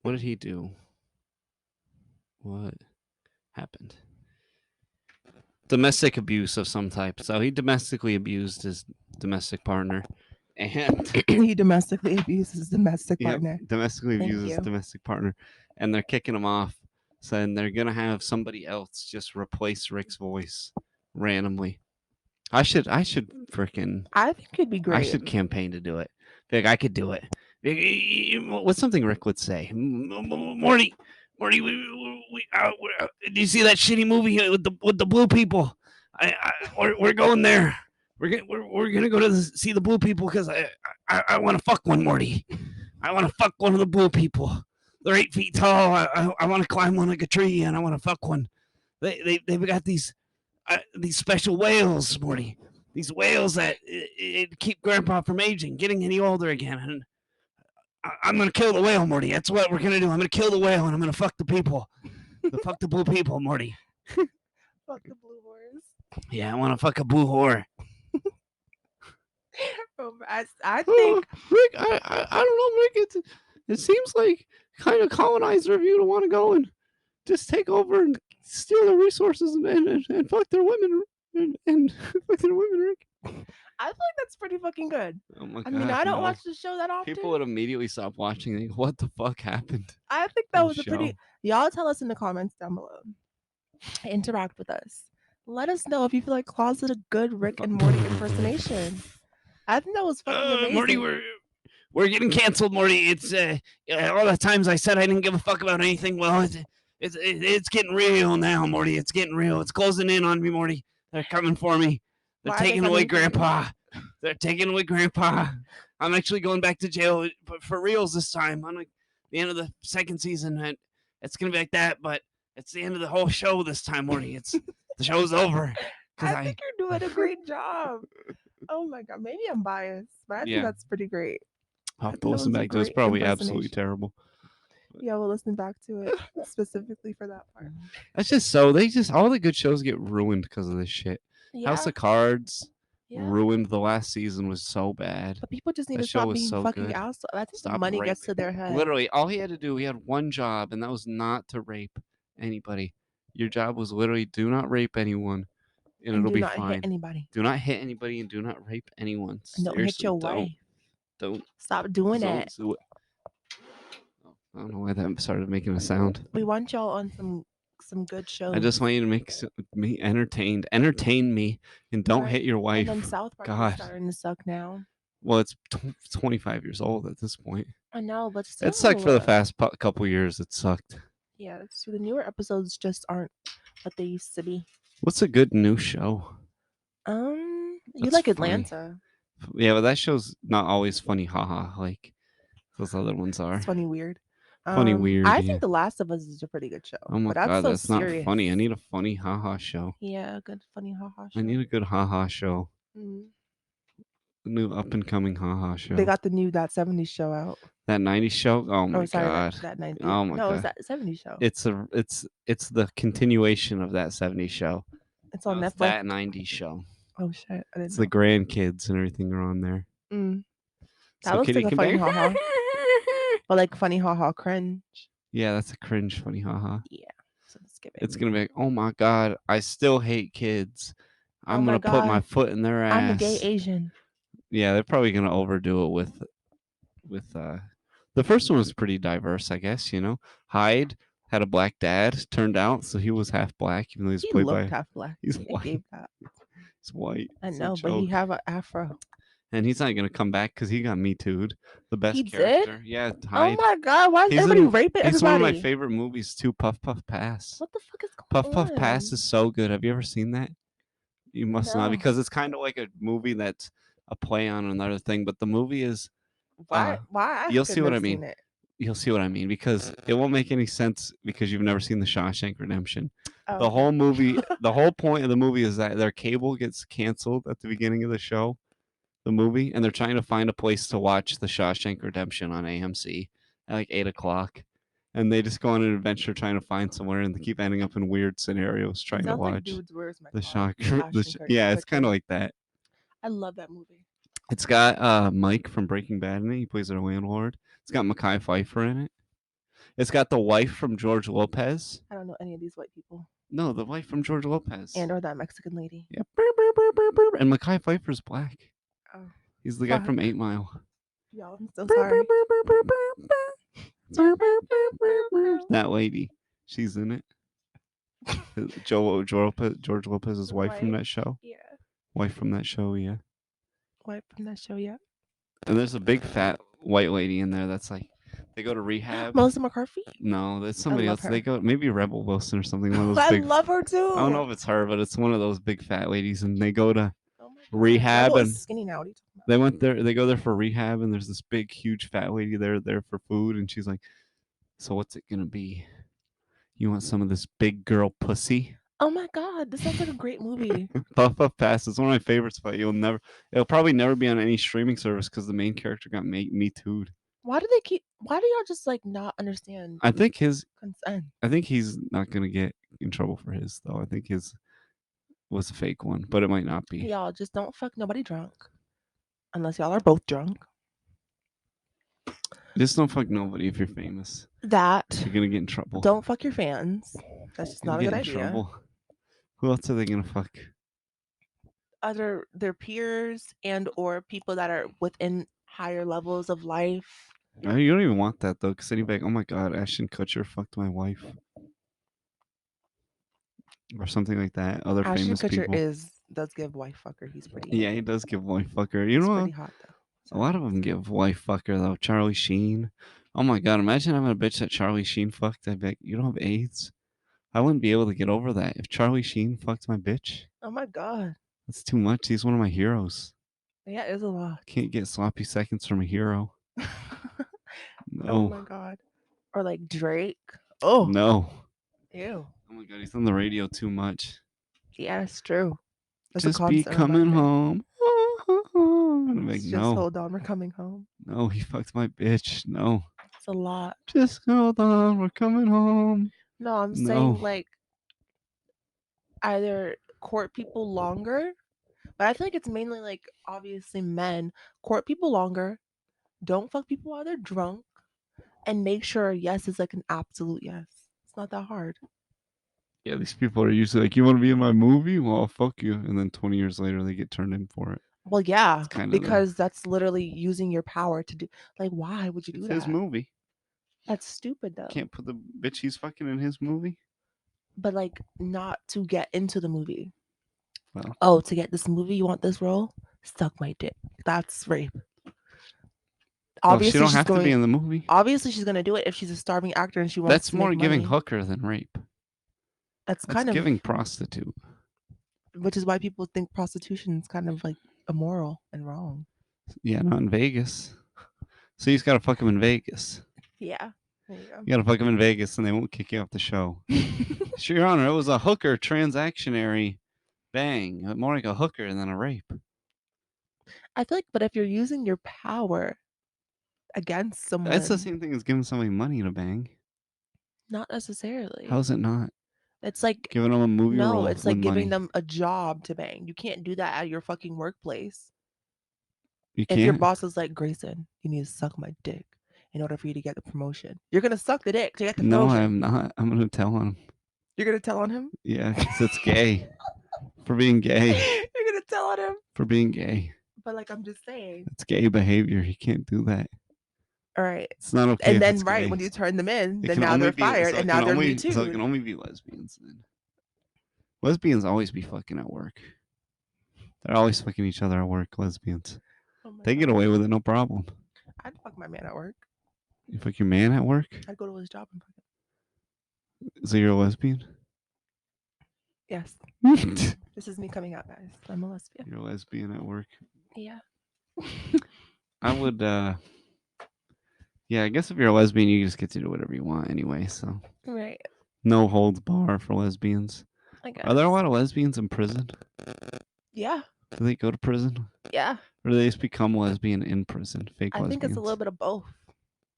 What did he do? What? happened. Domestic abuse of some type. So he domestically abused his domestic partner, and He domestically abuses his domestic yep, partner. domestically Thank abuses you. domestic partner, and they're kicking him off, saying they're gonna have somebody else just replace Rick's voice randomly. I should freaking I think it'd be I great. should campaign to do it. Like I could do it. What's something Rick would say? Morty, did you see that shitty movie with the blue people? We're going there. We're gonna go to see the blue people because I want to fuck one, Morty. I want to fuck one of the blue people. They're 8 feet tall. I want to climb one like a tree and I want to fuck one. They've got these special whales, Morty. These whales that it keep Grandpa from aging, getting any older again. And I'm gonna kill the whale, Morty. That's what we're gonna do. I'm gonna kill the whale and I'm gonna fuck the people. Fuck the blue people, Morty. Fuck the blue horse. Yeah, I want to fuck a blue whore. I think Rick, I don't know, Rick. It seems like kind of colonizer of you to want to go and just take over and steal their resources and fuck their women and fuck their women, Rick. I feel like that's pretty fucking good. Oh my I god! mean, I don't no. watch the show that often. People would immediately stop watching. Think, what the fuck happened? I think that on was the a pretty. show? Y'all tell us in the comments down below. Interact with us. Let us know if you feel like Kloss did a good Rick and Morty impersonation. I think that was fucking amazing. Morty, we're getting canceled, Morty. It's all the times I said I didn't give a fuck about anything. Well, it's getting real now, Morty. It's getting real. It's closing in on me, Morty. They're coming for me. They're Why are they taking away coming for you? Grandpa. They're taking away Grandpa. I'm actually going back to jail, but for reals this time. On like the end of the second season, and it's gonna be like that. But it's the end of the whole show this time, Morty. It's the show's over. I think you're doing a great job. Oh my god, maybe I'm biased, but I Yeah. think that's pretty great. I'll I have to thought it listen was a back to it. It's great probably absolutely impersonation. terrible. Yeah, we'll listen back to it specifically for that part. That's just so they just all the good shows get ruined because of this shit. Yeah, House of Cards yeah. ruined. The last season was so bad. But people just need That to show stop was being so fucking good. assholes. I think the Stop money gets raping. to their head. Literally, all he had to do, he had one job, and that was not to rape anybody. Your job was literally do not rape anyone, and it'll do be not fine. hit anybody. Do not hit anybody, and do not rape anyone. And don't hit Seriously, your wife. Don't Stop doing that. do it. Oh, I don't know why that started making a sound. We want y'all on some good shows. I just want you to make me entertained. Entertain me, and don't Right. hit your wife. And then South Park God. is starting to suck now. Well, it's 25 years old at this point. I know, but still. It sucked for the past couple years. It sucked. Yeah, so the newer episodes just aren't what they used to be. What's a good new show? You That's like funny. Atlanta? Yeah, but that show's not always funny, haha, like those other ones are. It's funny weird. Funny weird. I yeah. think The Last of Us is a pretty good show. Oh my but that's god, so that's serious. not funny. I need a funny haha show. Yeah, a good funny haha show. I need a good haha show. Mhm. A new up and coming haha show. They got the new That 70s show out. That 90s show. Oh my sorry, god. that 90s. Oh my no, god. it's that 70s show. It's the continuation of that 70s show. It's on No, Netflix. it's that 90s show. Oh shit! I didn't It's know. the grandkids and everything are on there. That looks like a funny haha. But like funny haha cringe. Yeah, that's a cringe funny haha. Yeah. So skip it. It's gonna be like, oh my god, I still hate kids. Oh I'm my gonna put my God, foot in their ass. I'm a gay Asian. Yeah, they're probably gonna overdo it with the first one was pretty diverse, I guess, you know. Hyde had a black dad, turned out, so he was half black, even though he's He played looked by half black. he's I white. gave that. He's white. I It's a know, but he joke. have an afro. And he's not gonna come back because he got me too'd. The best He did? character. Yeah, Hyde. Oh my god, why is He's everybody in- raping He's everybody? one of my favorite movies too. Puff Puff Pass. What the fuck is going Puff on? Puff Pass is so good. Have you ever seen that? You must not, No. because it's kind of like a movie that's a play on another thing. But the movie is, Why? Why? you'll see what I I've mean. seen it. you'll see what I mean, because it won't make any sense because you've never seen The Shawshank Redemption. Oh, The whole movie, the whole point of the movie is that their cable gets canceled at the beginning of the show, the movie, and they're trying to find a place to watch The Shawshank Redemption on AMC at like 8 o'clock. And they just go on an adventure trying to find somewhere, and they keep ending up in weird scenarios trying to sounds like watch Dudes, Where's My the Car? shock. Shawshank Yeah, it's kind Redemption. of like that. I love that movie. It's got Mike from Breaking Bad in it. He plays their landlord. It's got Mekhi Phifer in it. It's got the wife from George Lopez. I don't know any of these white people. No, the wife from George Lopez. And or that Mexican lady. Yeah. Burr, burr, burr, burr, burr. And Mekhi Phifer's black. Oh, He's the guy from fuck. 8 Mile. Y'all, I'm so Burr, sorry. burr, burr, burr, burr, burr, burr. Burr, burr, burr, burr, burr. That lady. She's in it. George Lopez's wife from wife? that show. Yeah. Wife from that show, yeah. Wife from that show, yeah. And there's a big fat white lady in there that's like, they go to rehab. Melissa McCarthy? No, that's somebody love else. They her. go maybe Rebel Wilson or something. One of those I big. love her too. I don't know if it's her, but it's one of those big fat ladies, and they go to Oh my God. rehab Rebel and is skinny now. What are you talking about? they went there. They go there for rehab, and there's this big, huge fat lady there for food, and she's like, "So what's it gonna be? You want some of this big girl pussy?" Oh my God, this sounds like a great movie. Puff Puff Pass is one of my favorites, but it'll probably never be on any streaming service because the main character got me too'd. Why do y'all just like not understand I think consent? he's not gonna get in trouble for his though. I think his was a fake one, but it might not be. Y'all just don't fuck nobody drunk. Unless y'all are both drunk. Just don't fuck nobody if you're famous. That You're gonna get in trouble. don't fuck your fans. That's just You're not a gonna good get in idea. trouble. Who else are they gonna fuck? Other their peers and or people that are within higher levels of life. You don't even want that though, because then you'd be like, "Oh my God, Ashton Kutcher fucked my wife," or something like that. Other Ashton famous Kutcher people. does give wife fucker. He's pretty. Yeah, he does give wife fucker. You He's know, pretty hot though. a lot of them give wife fucker though. Charlie Sheen. Oh my God, imagine having a bitch that Charlie Sheen fucked. I'd be like, "You don't have AIDS." I wouldn't be able to get over that. If Charlie Sheen fucked my bitch, Oh my God. that's too much. He's one of my heroes. Yeah, it's a lot. Can't get sloppy seconds from a hero. Oh No. my God. Or like Drake. Oh. No. Ew. Oh my God, he's on the radio too much. Yeah, it's true. That's Just a be constant coming reminder. home. I'm like, Just no, hold on, we're coming home. no, he fucked my bitch. No, It's a lot. just hold on, we're coming home. No, I'm No. saying like either court people longer, but I feel like it's mainly like obviously men court people longer, don't fuck people while they're drunk, and make sure a yes is like an absolute yes. It's not that hard. Yeah, these people are usually like, "You want to be in my movie? Well, I'll fuck you." And then 20 years later, they get turned in for it. Well, yeah, kinda the- because that's literally using your power to do. Like, why would you do It's that? his movie. That's stupid though. Can't put the bitch he's fucking in his movie. But like, not to get into the movie. Well, Oh, to get this movie, you want this role? Suck my dick. That's rape. she don't she's have going, to be in the movie. Obviously, she's gonna do it if she's a starving actor and she wants. That's to more make giving money. hooker than rape. That's That's kind of giving prostitute. which is why people think prostitution is kind of like immoral and wrong. Yeah, not in Vegas. So you just gotta fuck him in Vegas. Yeah. There you go. You gotta fuck him in Vegas, and they won't kick you off the show. Sure, Your Honor, it was a hooker transactionary bang, more like a hooker than a rape. I feel like, but if you're using your power against someone, That's the same thing as giving somebody money to bang. not necessarily. How's it not? It's like Giving them a movie role. no, it's like with giving money. them a job to bang. You can't do that at your fucking workplace. You If your can't. boss is like, Grayson, you need to suck my dick in order for you to get the promotion. You're gonna suck the dick to get the No, promotion. I'm not. I'm gonna tell on him. You're gonna tell on him? Yeah, because it's gay. For being gay. You're gonna tell on him? For being gay. But like I'm just saying. It's gay behavior. You can't do that. All right. It's not okay. And if then it's right gay. when you turn them in, It then can now only they're be- fired so it and can now they're only- me too. So it can only be lesbians then. Lesbians always be fucking at work. They're always fucking each other at work, lesbians. Oh my They get God. away with it, no problem. I'd fuck my man at work. You fuck your man at work? I'd go to his job and fuck him. So you're a lesbian? Yes. This is me coming out, guys. I'm a lesbian. You're a lesbian at work. Yeah. I would, yeah, I guess if you're a lesbian, you just get to do whatever you want anyway, so. Right. No holds bar for lesbians. I guess. Are there a lot of lesbians in prison? Yeah. Do they go to prison? Yeah. Or do they just become lesbian in prison? Fake I lesbians? think it's a little bit of both.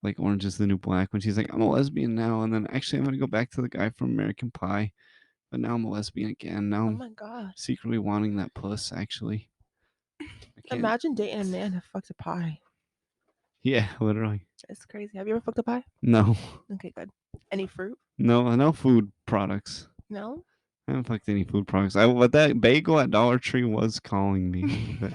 Like Orange is the New Black when she's like, I'm a lesbian now, and then actually I'm going to go back to the guy from American Pie, but now I'm a lesbian again. Now Oh I'm my God. secretly wanting that puss, actually. I can't- Imagine dating a man who fucked a pie. Yeah, literally. It's crazy. Have you ever fucked a pie? No, Okay, good. Any fruit? no food products. No. I haven't fucked any food products. But that bagel at Dollar Tree was calling me a little bit.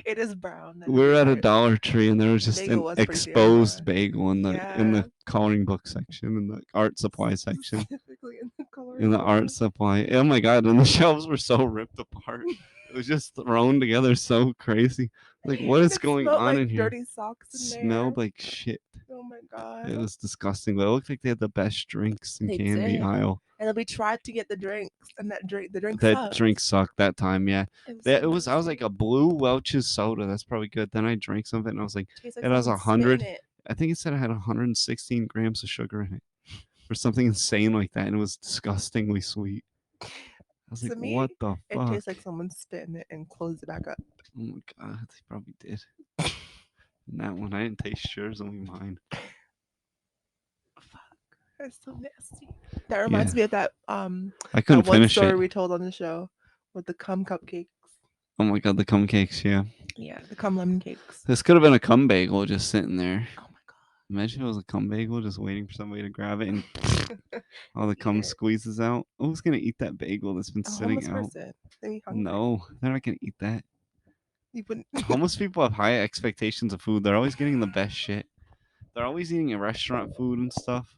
It is brown. That We were is at a right. Dollar Tree and there was just Bagel an was pretty damn exposed brown. bagel in the Yeah. coloring book section, in the art supply section, Specifically in the coloring in the book. art supply. Oh my god! And the shelves were so ripped apart. It was just thrown together so crazy. Like, what And is it going smelled on like in here? dirty socks in there. Smelled like shit. Oh my god. It was disgusting. But it looked like they had the best drinks and They candy did. aisle. And then we tried to get the drinks, and the drink That sucked. drink sucked that time. Yeah, It was. I was like a blue Welch's soda. That's probably good. Then I drank some of it and I was like, tastes like it has someone spitting 100. it. I think it said it had 116 grams of sugar in it, or something insane like that, and it was disgustingly sweet. I was To like, me, what the it fuck? tastes like someone spitting it and closed it back up. Oh my god, they probably did. And that one, I didn't taste yours, only mine. Fuck, that's so nasty. That reminds me of that I that couldn't one finish story it. we told on the show with the cum cupcakes. Oh my god, the cum cakes. Yeah, Yeah, the cum lemon cakes. this could have been a cum bagel just sitting there. Oh my Imagine if it was a cum bagel just waiting for somebody to grab it and god. all the cum Eat it. squeezes out. Who's gonna eat that bagel that's been A sitting homeless out? person. They hungry. No, they're not gonna eat that. You wouldn't. Homeless people have high expectations of food. They're always getting the best shit. They're always eating restaurant food and stuff.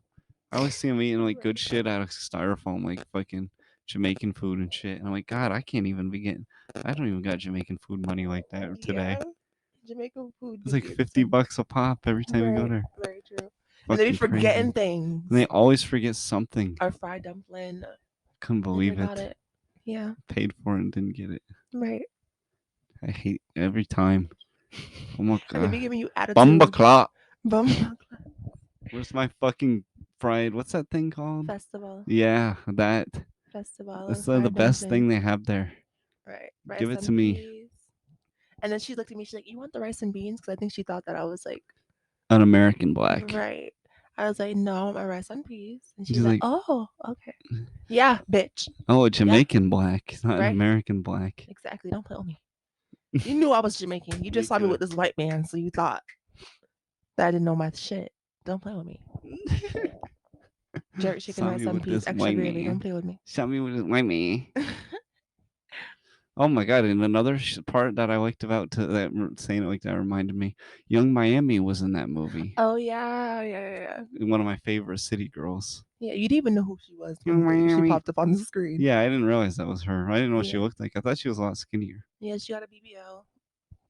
I always see them eating like good shit out of styrofoam, like fucking Jamaican food and shit. And I'm like, God, I can't even be getting. I don't even got Jamaican food money like that today. Yeah, Jamaican food. It's do like be $50 expensive. a pop every time we go Right, there. very true. And they be Fucking crazy. forgetting things. And they always forget something. Our fried dumpling. Couldn't believe Never got it. it. Yeah, Paid for it and didn't get it. right. I hate every time. Oh my And they be god. giving you attitude. Bumba clock. Bumba Where's my fucking fried? What's that thing called? festival. Yeah, that. Festival. That's of the fried best thing dumpling. they have there. Right. Rice Give it and to me. peas. And then she looked at me. She's like, "You want the rice and beans?" Because I think she thought that I was like, An American black. right. I was like, "No, I want my rice and peas." And she's She's like, like- "Oh, okay. Yeah, bitch. Oh, a Jamaican black, not Right. an American black. Exactly. Don't play with me. You knew I was Jamaican. You just Me saw me too. with this white man, so you thought that I didn't know my shit. Don't play with me. Jerk chicken Saw rice me and with peas, this extra white gravy. man. Don't play with me. Shot me with his white man. Oh my god! And another part that I liked about saying it like that reminded me, Young Miami was in that movie. Oh yeah. One of my favorite city girls. Yeah, you didn't even know who she was Young when she Miami. popped up on the screen. Yeah, I didn't realize that was her. I didn't know what she Yeah. looked like. I thought she was a lot skinnier. Yeah, she got a BBL,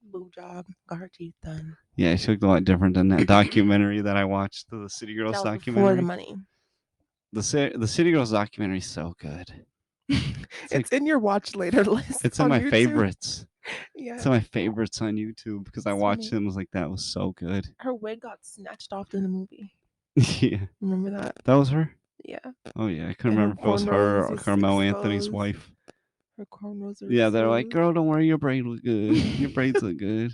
boob job, got her teeth done. Yeah, she looked a lot different than that documentary that I watched, the City Girls That was before documentary. the money. The City Girls documentary is so good. It's in your watch later list. It's in on my YouTube. favorites. Yeah. It's in my favorites on YouTube because I It's watched it funny. and was like, that was so good. Her wig got snatched off in the movie. Yeah, Remember that? that was her. Yeah. Oh yeah, I couldn't And her remember if it was her cornrows or is Carmel Anthony's exposed. wife. Her cornrows are Yeah, they're like, exposed. girl, don't worry, your braid look good. Your braids look good.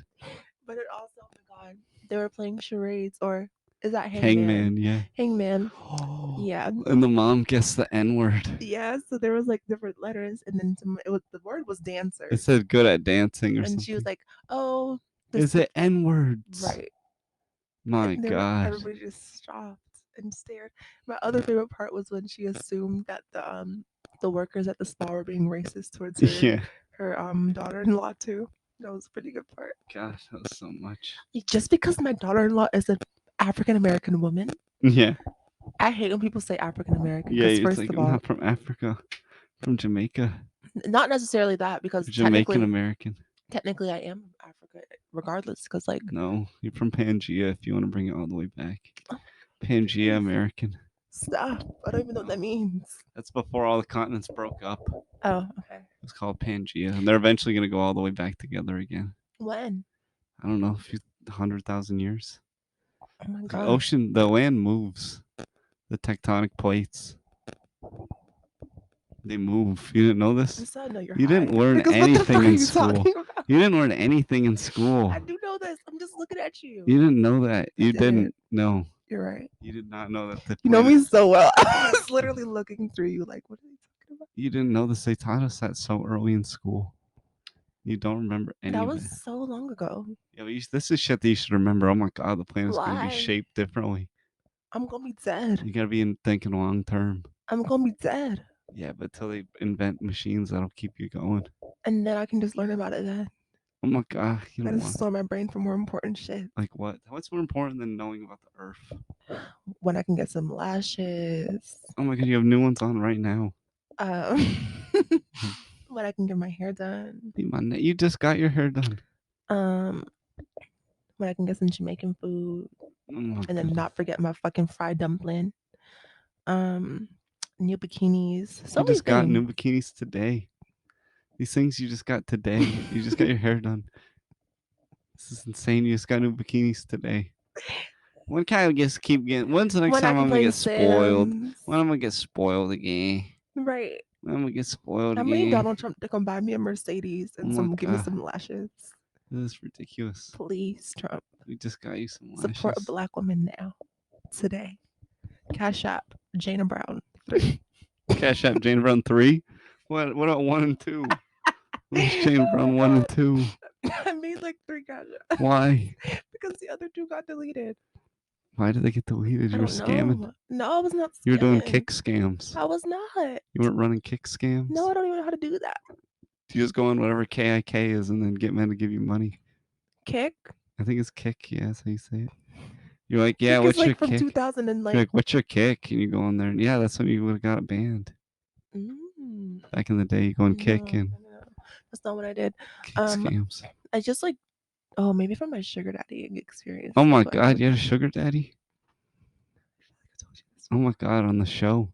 But it also, oh my god, they were playing charades, or is that Hangman, yeah. Hangman. Yeah. And the mom guessed the N word. Yeah, so there was like different letters, and then the word was dancer. It said good at dancing or And something. she was like, "Oh, Is it N words? right?" My And God. everybody just stopped and stared. My other favorite part was when she assumed that the workers at the spa were being racist towards her Yeah. her daughter-in-law too. That was a pretty good part. Gosh, that was so much. Just because my daughter-in-law is an African American woman, Yeah. I hate when people say African American. Yeah, Because it's first like, of I'm all, not from Africa. From Jamaica. not necessarily that, because Jamaican American. technically I am Africa, regardless. Because like, No, you're from Pangea if you want to bring it all the way back. Oh Pangea American. stop! I don't even know what that means. That's before all the continents broke up. Oh, okay. It's called Pangea. And they're eventually going to go all the way back together again. When? I don't know, a few 100,000 years. Oh my The god. ocean, the land moves. The tectonic plates. They move. You didn't know this? Yes, I know you're You didn't high. learn Because what the fuck anything are in you school. talking about? You didn't learn anything in school. I do know this. I'm just looking at you. You didn't know that. You didn't. didn't know. You're right. You did not know that. You know me so well. I was literally looking through you like, what are you talking about? You didn't know this. They taught us that so early in school. You don't remember any That of was it. so long ago. Yeah, but this is shit that you should remember. Oh my god, the planet's gonna be Why? shaped differently. I'm gonna be dead. You gotta be thinking long term. I'm gonna be dead. Yeah, but till they invent machines that'll keep you going. And then I can just learn about it then. Oh my god, you I don't gotta want store my brain for more important shit. like what? What's more important than knowing about the Earth? When I can get some lashes. Oh my god, you have new ones on right now. When I can get my hair done. You just got your hair done. When I can get some Jamaican food. Oh my And then god. not forget my fucking fried dumpling. New bikinis. So You many just got new things. bikinis today. These things you just got today. You just got your hair done. This is insane. You just got new bikinis today. When can I just keep getting? When's the next When I time can I'm gonna play get spoiled? Sims. When I'm gonna get spoiled again? Right. When I'm gonna get spoiled I'm waiting again? Donald Trump to come buy me a Mercedes and Oh my give me God. some lashes. This is ridiculous. Please, Trump. We just got you some lashes. Support a black woman now. Today. Cash App, Jana Brown 3. Cash App Jane Brown 3? What about 1 and 2? What's Jane Brown 1 and 2? I made like 3 Cash Apps. Why? Because the other 2 got deleted. Why did they get deleted? I You were don't scamming. know. No, I was not scamming. You were doing kick scams. I was not. You weren't running kick scams? No, I don't even know how to do that. You just go on whatever KIK is and then get men to give you money. Kick? I think it's kick. Yeah, that's how you say it. You're like, yeah, Kick what's is like your from kick? 2000 and like. You're like, what's your kick? And you go on there, and yeah, that's when you would have got it banned. Back in the day, you go and kick and No. That's not what I did. kick scams. I just like, maybe from my sugar daddy experience. Oh my but- god, you had a sugar daddy? I told you this Oh one. my god, on the show.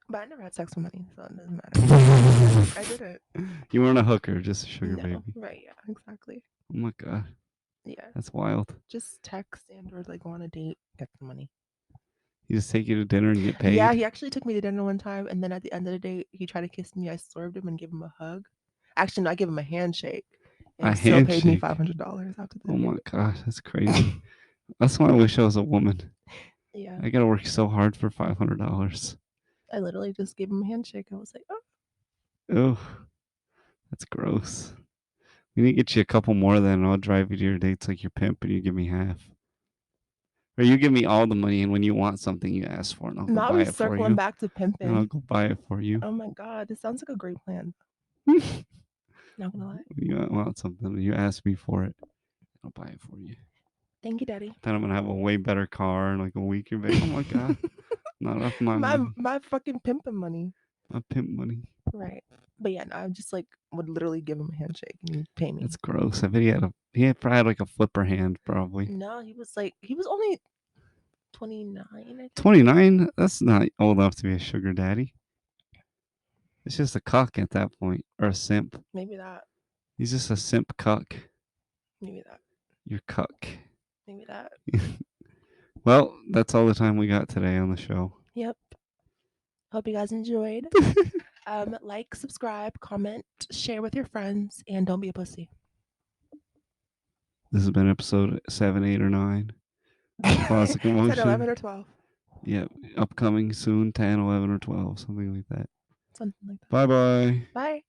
But I never had sex with money, so it doesn't matter. I didn't. You weren't a hooker, just a sugar No, baby. right? Yeah, exactly. Oh my god, Yeah, that's wild. just text and or like go on a date, get the money. He just take you to dinner and get paid. Yeah, he actually took me to dinner one time, and then at the end of the date, he tried to kiss me. I swerved him and gave him a hug. Actually, no, I gave him a handshake. And A he still paid me handshake? $500 after the Oh my date. god, that's crazy. That's why I wish I was a woman. Yeah, I gotta work so hard for $500. I literally just gave him a handshake. I was like, oh. Oh, that's gross. We need to get you a couple more then, and I'll drive you to your dates like your pimp, and you give me half. Or you give me all the money, and when you want something, you ask for it, and I'll go Now buy we're it for circling you. back to And I'll pimping. go buy it for you. Oh my god, this sounds like a great plan. Not gonna lie. You want something, and you ask me for it, I'll buy it for you. Thank you, Daddy. Then I'm gonna have a way better car in like a week. You're like, oh my god, not enough my money, my fucking pimping money. my pimp money. Right. But yeah, no, I just like would literally give him a handshake and he'd pay me. That's gross. I bet he probably had like a flipper hand, probably. No, he was only 29, I think. 29? That's not old enough to be a sugar daddy. It's just a cuck at that point, or a simp. Maybe that. He's just a simp cuck. Maybe that. You're cuck. Maybe that. Well, that's all the time we got today on the show. Yep. Hope you guys enjoyed. Like, subscribe, comment, share with your friends, and don't be a pussy. This has been episode 7, 8, or 9. Kloss, Commotion. 10, 11, or 12. Yeah, upcoming soon, 10, 11, or 12, something like that. Something like that. Bye-bye. Bye.